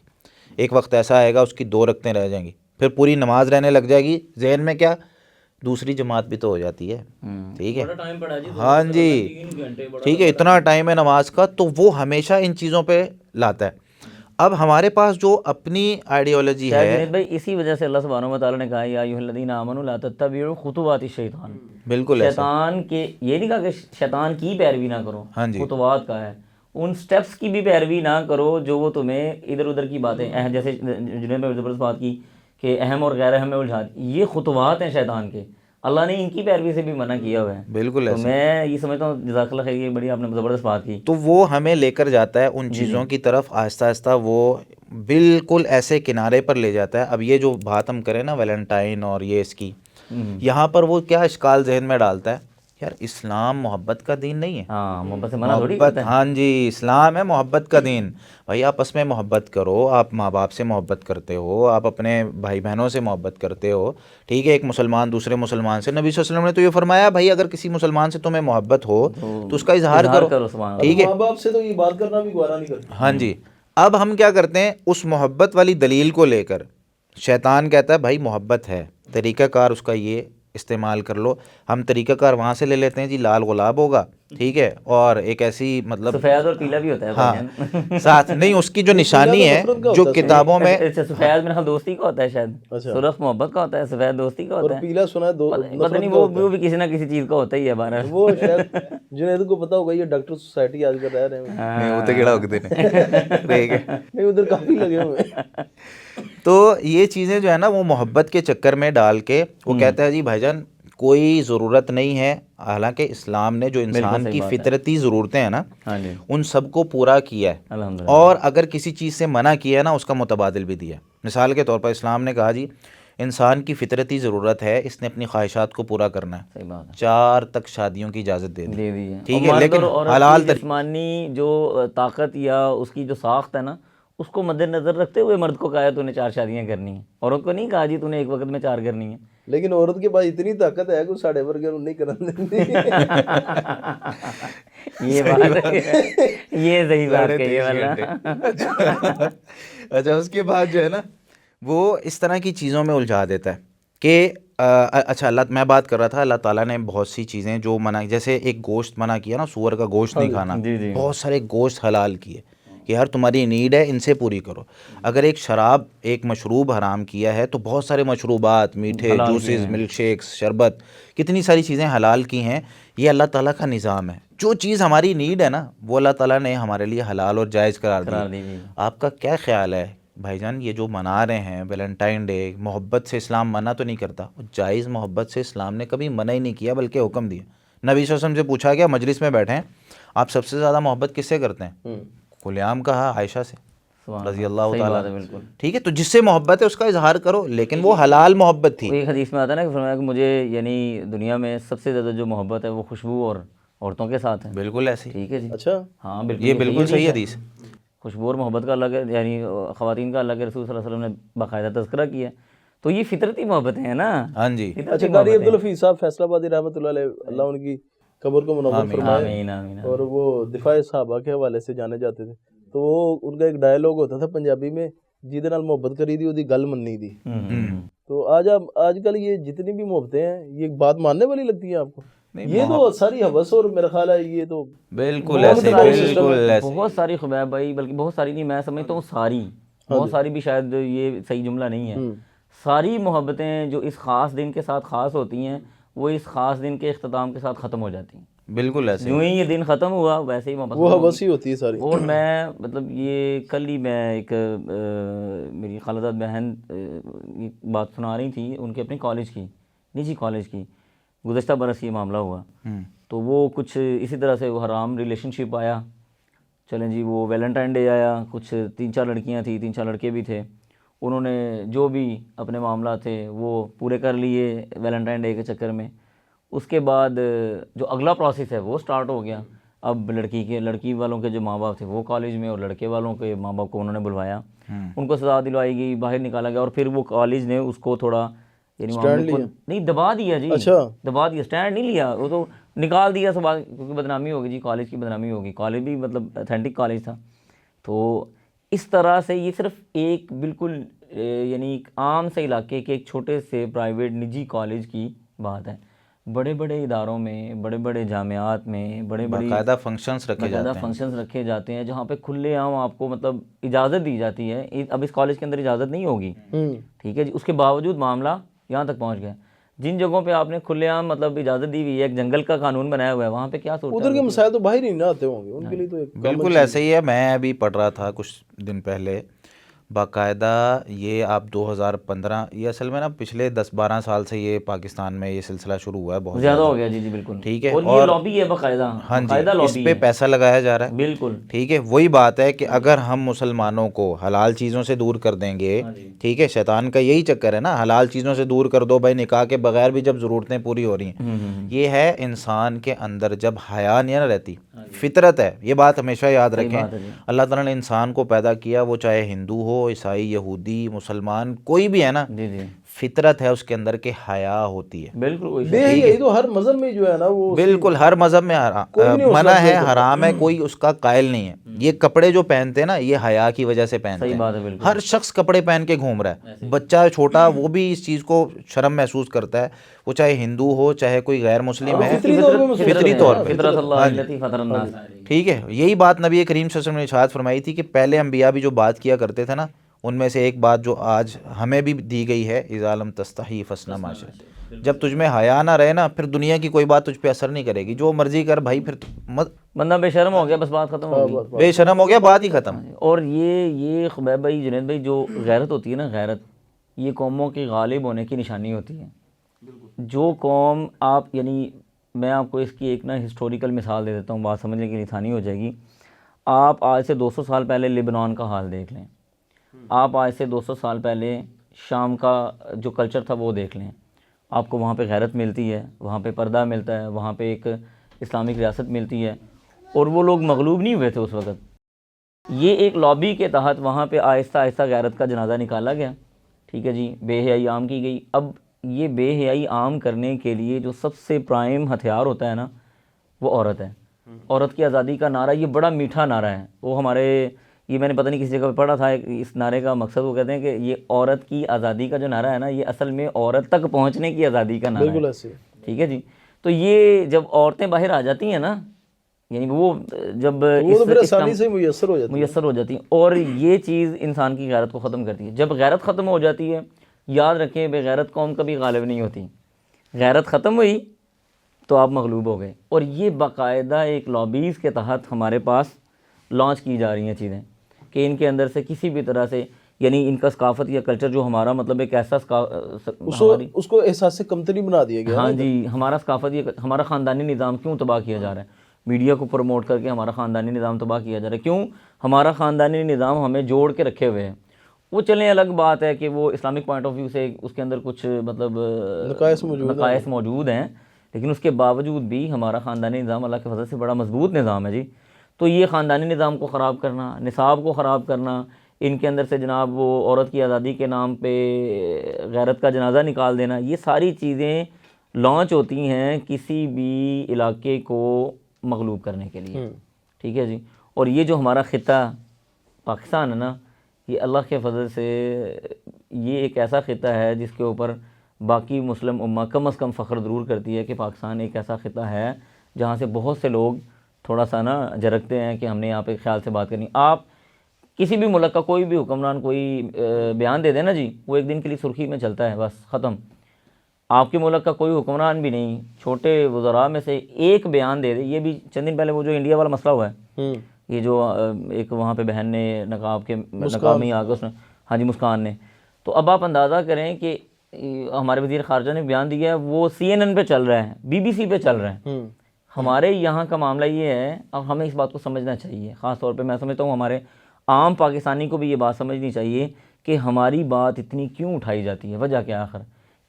ایک وقت ایسا آئے گا اس کی 2 رکعتیں رہ جائیں گی، پھر پوری نماز رہنے لگ جائے گی. ذہن میں کیا، دوسری جماعت بھی تو ہو جاتی ہے. ٹھیک ہے، ہاں جی، ٹھیک ہے، اتنا ٹائم ہے نماز کا، تو وہ ہمیشہ ان چیزوں پہ لاتا ہے. اب ہمارے پاس جو اپنی آئیڈیالوجی شاید ہے، جنید بھائی اسی وجہ سے اللہ سبحانہ و تعالیٰ نے کہا یا ایھا الذین آمنوا لا تتبعوا خطوات الشیطان. بالکل ایسا، شیطان کے یہ نہیں کہا کہ شیطان کی پیروی نہ کرو، ہاں جی، خطوات کا ہے، ان سٹیپس کی بھی پیروی نہ کرو جو وہ تمہیں ادھر ادھر کی باتیں جیسے جنید بھائی زبردست بات کی کہ اہم اور غیر اہم میں الجھات، یہ خطوات ہیں شیطان کے، اللہ نے ان کی پیروی سے بھی منع کیا ہوا ہے. بالکل تو ایسا. میں یہ سمجھتا ہوں جزاک اللہ خیر، یہ بڑی آپ نے زبردست بات کی. تو وہ ہمیں لے کر جاتا ہے ان چیزوں کی طرف، آہستہ آہستہ وہ بالکل ایسے کنارے پر لے جاتا ہے. اب یہ جو بات ہم کریں نا ویلنٹائن اور یہ اس کی، یہاں پر وہ کیا اشکال ذہن میں ڈالتا ہے، یار اسلام محبت کا دین نہیں ہے. ہاں، محبت سے منع تھوڑی کرتا محبت، ہے. ہاں جی، اسلام ہے محبت کا دین. بھائی آپس میں محبت کرو، آپ ماں باپ سے محبت کرتے ہو، آپ اپنے بھائی بہنوں سے محبت کرتے ہو، ٹھیک ہے، ایک مسلمان دوسرے مسلمان سے، نبی صلی اللہ علیہ وسلم نے تو یہ فرمایا بھائی اگر کسی مسلمان سے تمہیں محبت ہو تو اس کا اظہار کرو، سبحان ٹھیک ہے. ماں باپ سے تو یہ بات کرنا بھی گوارا نہیں کرتے. ہاں جی. اب ہم کیا کرتے ہیں، اس محبت والی دلیل کو لے کر شیطان کہتا ہے بھائی محبت ہے، طریقہ کار اس کا یہ استعمال کر لو. ہم طریقہ کار وہاں سے لے لیتے ہیں جی, لال گلاب ہوگا, ٹھیک ہے, اور ایک ایسی مطلب سفید اور پیلا بھی ہوتا ہے ہاں بھائی ساتھ نہیں, اس کی جو نشانی ہے جو کتابوں میں, اچھا سفید میرا خیال دوستی کا ہوتا ہے شاید, سرخ محبت کا ہوتا ہے, سفید دوستی کا اور ہوتا ہے, پیلا سنا ہے پتہ نہیں وہ بھی کسی نہ کسی چیز کا ہوتا ہی ہے بہرحال. وہ شاید جنید کو پتا ہوگا, یہ ڈاکٹر سوسائٹی آج کل رہ رہے ہیں, نہیں وہ تو کیڑا ہوتے ہیں ٹھیک ہے. نہیں ادھر کافی لگے ہوئے ہیں. تو یہ چیزیں جو ہے نا وہ محبت کے چکر میں ڈال کے وہ کہتا ہے جی بھائی جان کوئی ضرورت نہیں ہے, حالانکہ اسلام نے جو انسان کی فطرتی ضرورتیں ہیں نا ان سب کو پورا کیا ہے, الحمدللہ, اور اگر کسی چیز سے منع کیا ہے نا اس کا متبادل بھی دیا ہے. مثال کے طور پر اسلام نے کہا جی انسان کی فطرتی ضرورت ہے, اس نے اپنی خواہشات کو پورا کرنا ہے, صحیح بات ہے, 4 تک شادیوں کی اجازت دے دی ہے. ٹھیک ہے, لیکن حلال جسمانی جو طاقت یا اس کی جو ساخت ہے نا اس کو مد نظر رکھتے ہوئے مرد کو کہا ہے تو نے 4 شادیاں کرنی ہیں, عورت کو نہیں کہا جی تو نے ایک وقت میں 4 کرنی ہیں. لیکن عورت کے پاس اتنی طاقت ہے کہ ساڑھے ورگے نہیں کرنے دیں. یہ بات یہ صحیح بات کہی ہے والا. اچھا اس کے بعد جو ہے نا وہ اس طرح کی چیزوں میں الجھا دیتا ہے کہ اچھا اللہ, میں بات کر رہا تھا اللہ تعالیٰ نے بہت سی چیزیں جو منع, جیسے ایک گوشت منع کیا نا, سور کا گوشت نہیں کھانا, بہت سارے گوشت حلال کیے کہ یار تمہاری نیڈ ہے ان سے پوری کرو. اگر ایک شراب ایک مشروب حرام کیا ہے تو بہت سارے مشروبات, میٹھے جوسز, ملک شیکس, شربت, کتنی ساری چیزیں حلال کی ہیں. یہ اللہ تعالیٰ کا نظام ہے, جو چیز ہماری نیڈ ہے نا وہ اللہ تعالیٰ نے ہمارے لیے حلال اور جائز قرار دی. آپ کا کیا خیال ہے بھائی جان, یہ جو منا رہے ہیں ویلنٹائن ڈے, محبت سے اسلام منع تو نہیں کرتا, جائز محبت سے اسلام نے کبھی منع ہی نہیں کیا بلکہ حکم دیا. نبی صلی اللہ علیہ وسلم سے پوچھا گیا, مجلس میں بیٹھے ہیں, آپ سب سے زیادہ محبت کس سے کرتے ہیں؟ کھلے عام کہا عائشہ سے رضی اللہ تعالیٰ, ٹھیک ہے, تو جس سے محبت ہے اس کا اظہار کرو, لیکن وہ حلال محبت تھی. ایک حدیث میں آتا ہے نا کہ فرمایا کہ مجھے یعنی دنیا میں سب سے زیادہ جو محبت ہے وہ خوشبو اور عورتوں کے ساتھ ہے. بالکل ایسے, ٹھیک ہے جی, اچھا ہاں بالکل, یہ بالکل صحیح حدیث. خوشبو اور محبت کا اللہ کے یعنی خواتین کا اللہ کے رسول صلی اللہ علیہ وسلم نے باقاعدہ تذکرہ کیا ہے. تو یہ فطرتی محبت ہے نا. ہاں جی. اچھا قاری عبدالحفیظ صاحب فیصل آبادی رحمۃ اللہ علیہ, اللہ ان کی قبر کو منور فرمائے, آمین آمین. اور وہ دفاع صحابہ کے حوالے سے جانے جاتے تھے, تو وہ ان کا ایک ڈائلاگ ہوتا تھا پنجابی میں, جیدے نال محبت کری دی وہ گل مننی دی. تو آج کل یہ جتنی بھی محبتیں ہیں یہ بات ماننے والی لگتی ہیں آپ کو؟ یہ تو ساری حوث, اور میرا خیال ہے یہ تو بالکل ایسے, بالکل ایسے, بہت ساری خبیب بھائی, بلکہ بہت ساری نہیں, میں سمجھتا ہوں ساری, بہت ساری بھی شاید یہ صحیح جملہ نہیں ہے. ساری محبتیں جو اس خاص دن کے ساتھ خاص ہوتی ہیں وہ اس خاص دن کے اختتام کے ساتھ ختم ہو جاتی ہیں. بالکل ایسے, یوں ہی یہ دن ختم ہوا ویسے ہی محبت وہ حوث ہی ہوتی ہے ساری. اور میں مطلب یہ کل ہی میں ایک میری خالداد بہن بات سنا رہی تھی ان کے اپنے کالج کی, نجی کالج کی, گزشتہ برس یہ معاملہ ہوا. تو وہ کچھ اسی طرح سے وہ حرام ریلیشن شپ آیا, چلیں جی وہ ویلنٹائن ڈے آیا, کچھ 3-4 لڑکیاں تھیں, 3-4 لڑکے بھی تھے, انہوں نے جو بھی اپنے معاملات تھے وہ پورے کر لیے ویلنٹائن ڈے کے چکر میں. اس کے بعد جو اگلا پروسیس ہے وہ سٹارٹ ہو گیا. اب لڑکی والوں کے جو ماں باپ تھے وہ کالج میں, اور لڑکے والوں کے ماں باپ کو انہوں نے بلوایا, ان کو سزا دلوائی گئی, باہر نکالا گیا, اور پھر وہ کالج نے اس کو تھوڑا یعنی نہیں دبا دیا جی, دبا دیا, اسٹینڈ نہیں لیا, وہ تو نکال دیا سب, کیونکہ بدنامی ہوگی جی, کالج کی بدنامی ہوگی. کالج بھی مطلب اتھینٹک کالج تھا. تو اس طرح سے یہ صرف ایک بالکل یعنی ایک عام سے علاقے کے ایک چھوٹے سے پرائیویٹ نجی کالج کی بات ہے. بڑے بڑے اداروں میں, بڑے بڑے جامعات میں بڑے بڑے باقاعدہ فنکشنز رکھے جاتے ہیں جہاں پہ کھلے عام آپ کو مطلب اجازت دی جاتی ہے. اب اس کالج کے اندر اجازت نہیں ہوگی, ٹھیک ہے جی, اس کے باوجود معاملہ یہاں تک پہنچ گیا. جن جگہوں پہ آپ نے کھلے عام مطلب اجازت دی ہوئی ہے, ایک جنگل کا قانون بنایا ہوا ہے, وہاں پہ کیا صورت ہے, ادھر کے مسائل تو باہر ہی نہ آتے ہوں گے ان کے لیے تو. بالکل ایسے ہی ہے. میں ابھی پڑھ رہا تھا کچھ دن پہلے, باقاعدہ یہ آپ 2015 یہ اصل میں نا پچھلے 10-12 سال سے یہ پاکستان میں یہ سلسلہ شروع ہوا ہے, بہت زیادہ ہو گیا. جی جی بالکل, ٹھیک ہے, اور یہ لابی ہے باقاعدہ. ہاں جی, اس پہ پیسہ لگایا جا رہا ہے. بالکل ٹھیک ہے, وہی بات ہے کہ اگر ہم مسلمانوں کو حلال چیزوں سے دور کر دیں گے, ٹھیک ہے, شیطان کا یہی چکر ہے نا, حلال چیزوں سے دور کر دو بھائی, نکاح کے بغیر بھی جب ضرورتیں پوری ہو رہی ہیں. یہ ہے انسان کے اندر جب حیا نہیں نہ رہتی, فطرت ہے, یہ بات ہمیشہ یاد رکھیں. اللہ تعالیٰ نے انسان کو پیدا کیا, وہ چاہے ہندو ہو, عیسائی, یہودی, مسلمان, کوئی بھی ہے نا, فطرت ہے اس کے اندر کہ حیا ہوتی ہے. بالکل, یہ تو ہر مذہب میں جو ہے نا وہ بالکل ہر مذہب میں منع ہے, حرام ہے, کوئی اس کا قائل نہیں ہے. یہ کپڑے جو پہنتے ہیں نا یہ حیا کی وجہ سے پہنتے ہیں. ہر شخص کپڑے پہن کے گھوم رہا ہے, بچہ چھوٹا وہ بھی اس چیز کو شرم محسوس کرتا ہے, وہ چاہے ہندو ہو چاہے کوئی غیر مسلم ہے، فطری طور پہ فطری طور پہ، فطرت اللہ ہاں جی، التی فطر الناس. ٹھیک ہے. یہی بات نبی کریم صلی اللہ علیہ وسلم نے ارشاد فرمائی تھی کہ پہلے انبیاء بھی جو بات کیا کرتے تھے نا، ان میں سے ایک بات جو آج ہمیں بھی دی گئی ہے، اذا لم تستحی فاصنع ما شئت. جب تجھ میں حیا نہ رہے نا، پھر دنیا کی کوئی بات تجھ پہ اثر نہیں کرے گی، جو مرضی کر بھائی، پھر بندہ بے شرم ہو گیا بس بات ختم ہو گئی. بے شرم ہو گیا، بات ہی ختم. اور یہ خبیب بھائی، جنید بھائی، جو غیرت ہوتی ہے نا، غیرت یہ قوموں کی غالب ہونے کی نشانی ہوتی ہے. جو قوم آپ، یعنی میں آپ کو اس کی ایک نا ہسٹوریکل مثال دے دیتا ہوں، بات سمجھنے کی آسانی ہو جائے گی. آپ آج سے 200 سال پہلے لبنان کا حال دیکھ لیں. آپ آج سے 200 سال پہلے شام کا جو کلچر تھا وہ دیکھ لیں. آپ کو وہاں پہ غیرت ملتی ہے، وہاں پہ پردہ ملتا ہے، وہاں پہ ایک اسلامک ریاست ملتی ہے، اور وہ لوگ مغلوب نہیں ہوئے تھے اس وقت. یہ ایک لابی کے تحت وہاں پہ آہستہ آہستہ غیرت کا جنازہ نکالا گیا. ٹھیک ہے جی، بے حیائی عام کی گئی. اب یہ بے حیائی عام کرنے کے لیے جو سب سے پرائم ہتھیار ہوتا ہے نا، وہ عورت ہے. عورت کی آزادی کا نعرہ، یہ بڑا میٹھا نعرہ ہے. وہ ہمارے، یہ میں نے پتہ نہیں کسی جگہ پہ پڑھا تھا، اس نعرے کا مقصد وہ کہتے ہیں کہ یہ عورت کی آزادی کا جو نعرہ ہے نا، یہ اصل میں عورت تک پہنچنے کی آزادی کا نعرہ بالکل ہے. ایسے. ٹھیک ہے جی. تو یہ جب عورتیں باہر آ جاتی ہیں نا، یعنی وہ جب وہ تو پھر اس آسانی سے میسر ہو جاتی ہے. میسر ہو جاتی ہیں، اور یہ چیز انسان کی غیرت کو ختم کرتی ہے. جب غیرت ختم ہو جاتی ہے، یاد رکھیں بے غیرت قوم کبھی غالب نہیں ہوتی. غیرت ختم ہوئی تو آپ مغلوب ہو گئے. اور یہ باقاعدہ ایک لابیز کے تحت ہمارے پاس لانچ کی جا رہی ہیں چیزیں، کہ ان کے اندر سے کسی بھی طرح سے، یعنی ان کا ثقافت یا کلچر جو ہمارا، مطلب ایک ایسا اس کو احساس سے کمتری بنا دیا گیا. ہاں جی، ہمارا ثقافت، یہ ہمارا خاندانی نظام کیوں تباہ کیا جا رہا ہے؟ میڈیا کو پروموٹ کر کے ہمارا خاندانی نظام تباہ کیا جا رہا ہے. کیوں؟ ہمارا خاندانی نظام ہمیں جوڑ کے رکھے ہوئے ہیں. وہ چلیں الگ بات ہے کہ وہ اسلامک پوائنٹ آف ویو سے اس کے اندر کچھ مطلب نقائص موجود ہیں، لیکن اس کے باوجود بھی ہمارا خاندانی نظام اللہ کے فضل سے بڑا مضبوط نظام ہے جی. تو یہ خاندانی نظام کو خراب کرنا، نصاب کو خراب کرنا، ان کے اندر سے جناب وہ عورت کی آزادی کے نام پہ غیرت کا جنازہ نکال دینا، یہ ساری چیزیں لانچ ہوتی ہیں کسی بھی علاقے کو مغلوب کرنے کے لیے. ٹھیک ہے جی. اور یہ جو ہمارا خطہ پاکستان ہے نا، یہ اللہ کے فضل سے یہ ایک ایسا خطہ ہے جس کے اوپر باقی مسلم امہ کم از کم فخر ضرور کرتی ہے کہ پاکستان ایک ایسا خطہ ہے جہاں سے بہت سے لوگ تھوڑا سا نا جھرکتے ہیں کہ ہم نے یہاں پہ خیال سے بات کرنی. آپ کسی بھی ملک کا کوئی بھی حکمران کوئی بیان دے دے نا جی، وہ ایک دن کے لیے سرخی میں چلتا ہے، بس ختم. آپ کے ملک کا کوئی حکمران بھی نہیں، چھوٹے وزراء میں سے ایک بیان دے دے. یہ بھی چند دن پہلے وہ جو انڈیا والا مسئلہ ہوا ہے، یہ جو ایک وہاں پہ بہن نے نقاب میں آ کے اس نے، ہاں جی، مسکان نے، تو اب آپ اندازہ کریں کہ ہمارے وزیر خارجہ نے بیان دیا ہے، وہ CNN پہ چل رہا ہے، BBC پہ چل رہا ہے. ہمارے یہاں کا معاملہ یہ ہے، اب ہمیں اس بات کو سمجھنا چاہیے. خاص طور پہ میں سمجھتا ہوں ہمارے عام پاکستانی کو بھی یہ بات سمجھنی چاہیے کہ ہماری بات اتنی کیوں اٹھائی جاتی ہے. وجہ کیا آخر؟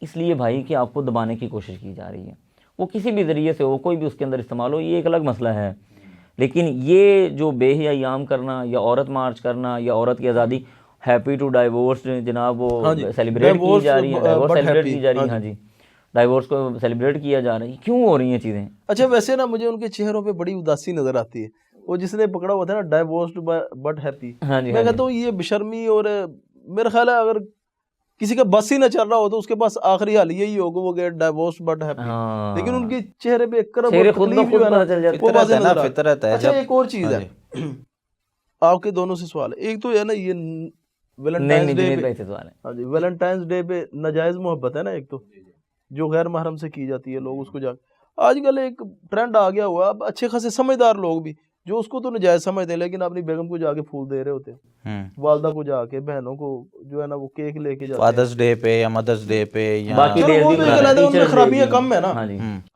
اس لیے بھائی کہ آپ کو دبانے کی کوشش کی جا رہی ہے. وہ کسی بھی ذریعے سے ہو، کوئی بھی اس کے اندر استعمال ہو، یہ ایک الگ مسئلہ ہے. لیکن یہ جو بے حیائی عام کرنا، یا عورت مارچ کرنا، یا عورت کی آزادی، ہیپی ٹو ڈائیورس جناب وہ سیلیبریٹ کی جا رہی ہے، ڈائیورس سیلیبریٹ کی جا رہی ہے. ہاں جی، ڈائیورس کو سیلیبریٹ کیا جا رہا ہے. کیوں ہو رہی ہیں چیزیں؟ اچھا، ویسے نا مجھے ان کے چہروں پہ بڑی اداسی نظر آتی ہے. وہ جس نے پکڑا ہوا تھا نا، ڈائیورسڈ بٹ ہیپی، میں کہتا ہوں یہ بشرمی، اور میرا خیال ہے اگر کسی کا بس ہی نہ چل رہا ہو تو اس کے پاس آخری حال یہی ہوگا، وہ کہ ڈائیورسڈ بٹ ہیپی. لیکن ان کے چہرے پہ ایک کرب اور تکلیف جو ہے نا، فطرت ہے. اچھا، ایک اور چیز ہے، آپ کے دونوں سے سوال ہے. ایک تو ہے نا یہ ویلنٹائنس ڈے پہ، ہاں جی، ویلنٹائنس ڈے پہ ناجائز محبت ہے نا، ایک تو جو غیر محرم سے کی جاتی ہے، لوگ اس کو آج کل ایک ٹرینڈ آ گیا ہوا. اب اچھے خاصے سمجھدار لوگ بھی جو اس کو تو ناجائز سمجھتے ہیں، لیکن اپنی بیگم کو جا کے پھول دے رہے ہوتے ہیں، والدہ کو جا کے، بہنوں کو جو ہے نا وہ کیک لے کے جاتے ہیں فادرز ڈے پہ یا مدرس ڈے پہ. چلو وہ تو ایک علیحدہ، ان میں خرابیاں کم ہے نا.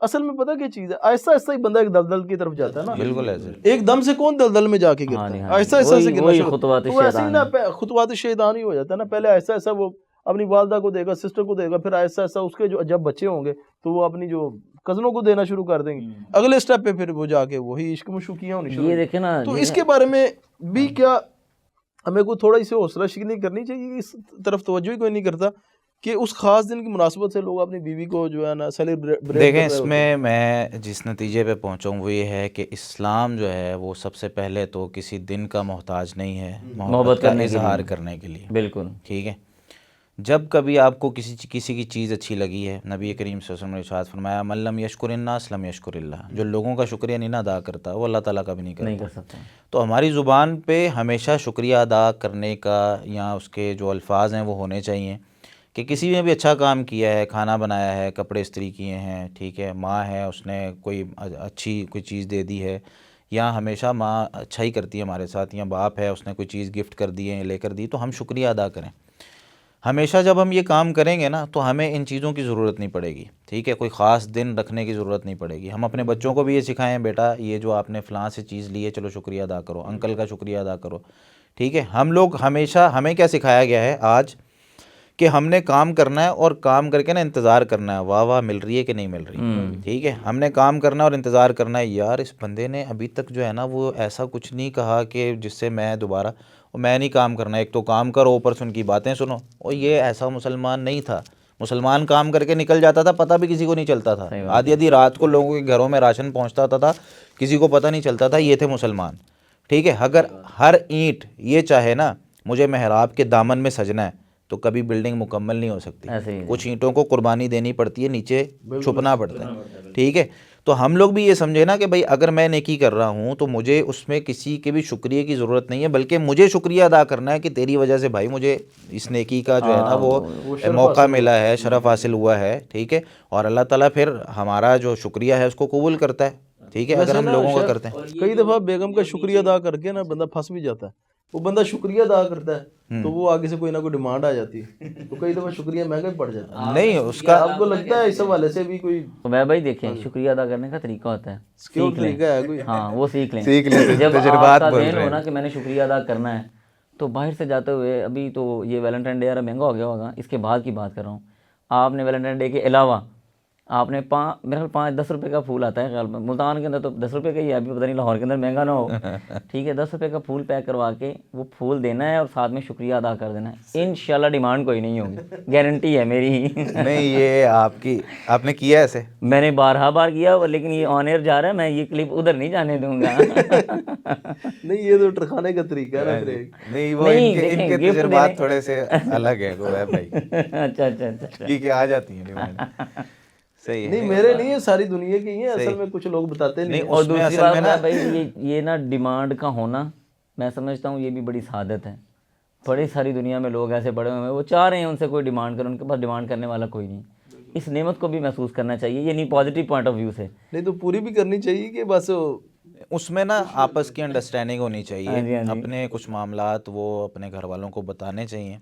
اصل میں پتہ کیا چیز ہے، آہستہ آہستہ ہی بندہ ایک دلدل کی طرف جاتا ہے نا. بالکل ایسے ایک دم سے کون دلدل میں جا کے گرتا ہے؟ آہستہ آہستہ سے گرنا شروع. تو ایسے ہی نا خطوات شیطان ہی ہو جاتا ہے نا. پہلے آہستہ آہستہ وہ اپنی والدہ کو دے گا، سسٹر کو دے گا، پھر آہستہ آہستہ اس کے جو جب بچے ہوں گے تو وہ اپنی جو کزنوں کو دینا شروع کر دیں گے. اگلے سٹیپ پہ پھر وہ جا کے وہی عشق مشوقیاں ہونی شروع. یہ دیکھیں نا، تو اس کے بارے میں بھی کیا ہمیں کوئی تھوڑا سی حوصلہ شکنی کرنی چاہیے؟ اس طرف توجہ ہی کوئی نہیں کرتا کہ اس خاص دن کی مناسبت سے لوگ اپنی بیوی کو جو ہے نا سیلیبریٹ. دیکھیں، اس میں جس نتیجے پہ پہنچا ہوں وہ یہ ہے کہ اسلام جو ہے وہ سب سے پہلے تو کسی دن کا محتاج نہیں ہے محبت کا اظہار کرنے کے لیے. بالکل ٹھیک ہے. جب کبھی آپ کو کسی کی چیز اچھی لگی ہے، نبی کریم صلی اللہ علیہ وسلم نے ارشاد فرمایا من لم یشکر الناس لم یشکر اللہ، جو لوگوں کا شکریہ نہیں نہ ادا کرتا وہ اللہ تعالیٰ کا بھی نہیں نہیں کرتا۔ کر سکتے۔ تو ہماری زبان پہ ہمیشہ شکریہ ادا کرنے کا یا اس کے جو الفاظ ہیں وہ ہونے چاہیے کہ کسی نے بھی اچھا کام کیا ہے، کھانا بنایا ہے، کپڑے استری کیے ہیں، ٹھیک ہے، ماں ہے اس نے کوئی اچھی کوئی چیز دے دی ہے، یا ہمیشہ ماں اچھا ہی کرتی ہے ہمارے ساتھ، یا باپ ہے اس نے کوئی چیز گفٹ کر دی ہے لے کر دی، تو ہم شکریہ ادا کریں۔ ہمیشہ جب ہم یہ کام کریں گے نا تو ہمیں ان چیزوں کی ضرورت نہیں پڑے گی، ٹھیک ہے، کوئی خاص دن رکھنے کی ضرورت نہیں پڑے گی۔ ہم اپنے بچوں کو بھی یہ سکھائیں، بیٹا یہ جو آپ نے فلاں سے چیز لی ہے چلو شکریہ ادا کرو، انکل کا شکریہ ادا کرو، ٹھیک ہے۔ ہم لوگ ہمیشہ، ہمیں کیا سکھایا گیا ہے آج کہ ہم نے کام کرنا ہے اور کام کر کے نا انتظار کرنا ہے، واہ واہ مل رہی ہے کہ نہیں مل رہی، ٹھیک ہے، ہم نے کام کرنا اور انتظار کرنا ہے، یار اس بندے نے ابھی تک جو ہے نا وہ ایسا کچھ نہیں کہا کہ جس سے میں دوبارہ میں نہیں کام کرنا، ایک تو کام کرو اوپر سے ان کی باتیں سنو، اور یہ ایسا مسلمان نہیں تھا۔ مسلمان کام کر کے نکل جاتا تھا، پتہ بھی کسی کو نہیں چلتا تھا، آدھی آدھی رات کو لوگوں کے گھروں میں راشن پہنچتا تھا، کسی کو پتہ نہیں چلتا تھا، یہ تھے مسلمان، ٹھیک ہے۔ اگر ہر اینٹ یہ چاہے نا مجھے محراب کے دامن میں سجنا ہے تو کبھی بلڈنگ مکمل نہیں ہو سکتی، کچھ اینٹوں کو قربانی دینی پڑتی ہے، نیچے چھپنا پڑتا ہے، ٹھیک ہے۔ تو ہم لوگ بھی یہ سمجھے نا کہ بھائی اگر میں نیکی کر رہا ہوں تو مجھے اس میں کسی کے بھی شکریہ کی ضرورت نہیں ہے، بلکہ مجھے شکریہ ادا کرنا ہے کہ تیری وجہ سے بھائی مجھے اس نیکی کا جو ہے نا وہ موقع ملا ہے، شرف حاصل ہوا ہے، ٹھیک ہے۔ اور اللہ تعالیٰ پھر ہمارا جو شکریہ ہے اس کو قبول کرتا ہے، ٹھیک ہے، اگر ہم لوگوں کا کرتے ہیں۔ کئی دفعہ بیگم کا شکریہ ادا کر کے نا بندہ پھنس بھی جاتا ہے، وہ بندہ شکریہ ادا کرتا ہے تو وہ آگے سے کوئی نہ کوئی ڈیمانڈ آ جاتی ہے، تو کئی دفعہ شکریہ مہنگا بھی پڑ جاتا ہے۔ نہیں اس کا آپ کو لگتا ہے اس حوالے سے بھی کوئی تو میں بھائی دیکھیں شکریہ ادا کرنے کا طریقہ ہوتا ہے، سکیور طریقہ ہے کوئی؟ ہاں وہ سیکھ لیں، جب آپ کا ذہن ہو نا کہ میں نے شکریہ ادا کرنا ہے تو باہر سے جاتے ہوئے، ابھی تو یہ ویلنٹائن ڈے یار مہنگا ہو گیا ہوگا، اس کے بعد کی بات کر رہا ہوں، آپ نے ویلنٹائن ڈے کے علاوہ آپ نے میرا خیال 5-10 روپے کا پھول آتا ہے خیال میں، ملتان کے اندر تو 10 روپے کا ہی ہے، ابھی پتہ نہیں لاہور کے اندر مہنگا نہ ہو، ٹھیک ہے، 10 روپے کا پھول پیک کروا کے وہ پھول دینا ہے اور ساتھ میں شکریہ ادا کر دینا ہے، انشاءاللہ ڈیمانڈ کوئی نہیں ہوگی، گارنٹی ہے میری۔ نہیں یہ آپ نے کیا ایسے؟ میں نے بار کیا، لیکن یہ آن ایئر جا رہا ہے، میں یہ کلپ ادھر نہیں جانے دوں گا۔ نہیں یہ تو ٹرکھانے کا طریقہ ہے نا پھر ایک۔ نہیں وہ ان کے تجربات تھوڑے سے الگ ہیں وہ ہے بھائی، اچھا کیونکہ آ جاتی ہیں ڈیمانڈ، صحیح ہے۔ نہیں میرے نہیں ہے، ساری دنیا کی ہیں، اصل میں کچھ لوگ بتاتے نہیں ہیں۔ اور دوسری بات بھائی یہ نا ڈیمانڈ کا ہونا میں سمجھتا ہوں یہ بھی بڑی سعادت ہے، بڑی ساری دنیا میں لوگ ایسے پڑے ہوئے ہیں وہ چاہ رہے ہیں ان سے کوئی ڈیمانڈ کرے، ان کے پاس ڈیمانڈ کرنے والا کوئی نہیں، اس نعمت کو بھی محسوس کرنا چاہیے، یہ نہیں پازیٹیو پوائنٹ آف ویو سے، نہیں تو پوری بھی کرنی چاہیے کہ بس اس میں نا آپس کی انڈرسٹینڈنگ ہونی چاہیے، اپنے کچھ معاملات وہ اپنے گھر والوں کو بتانے چاہیے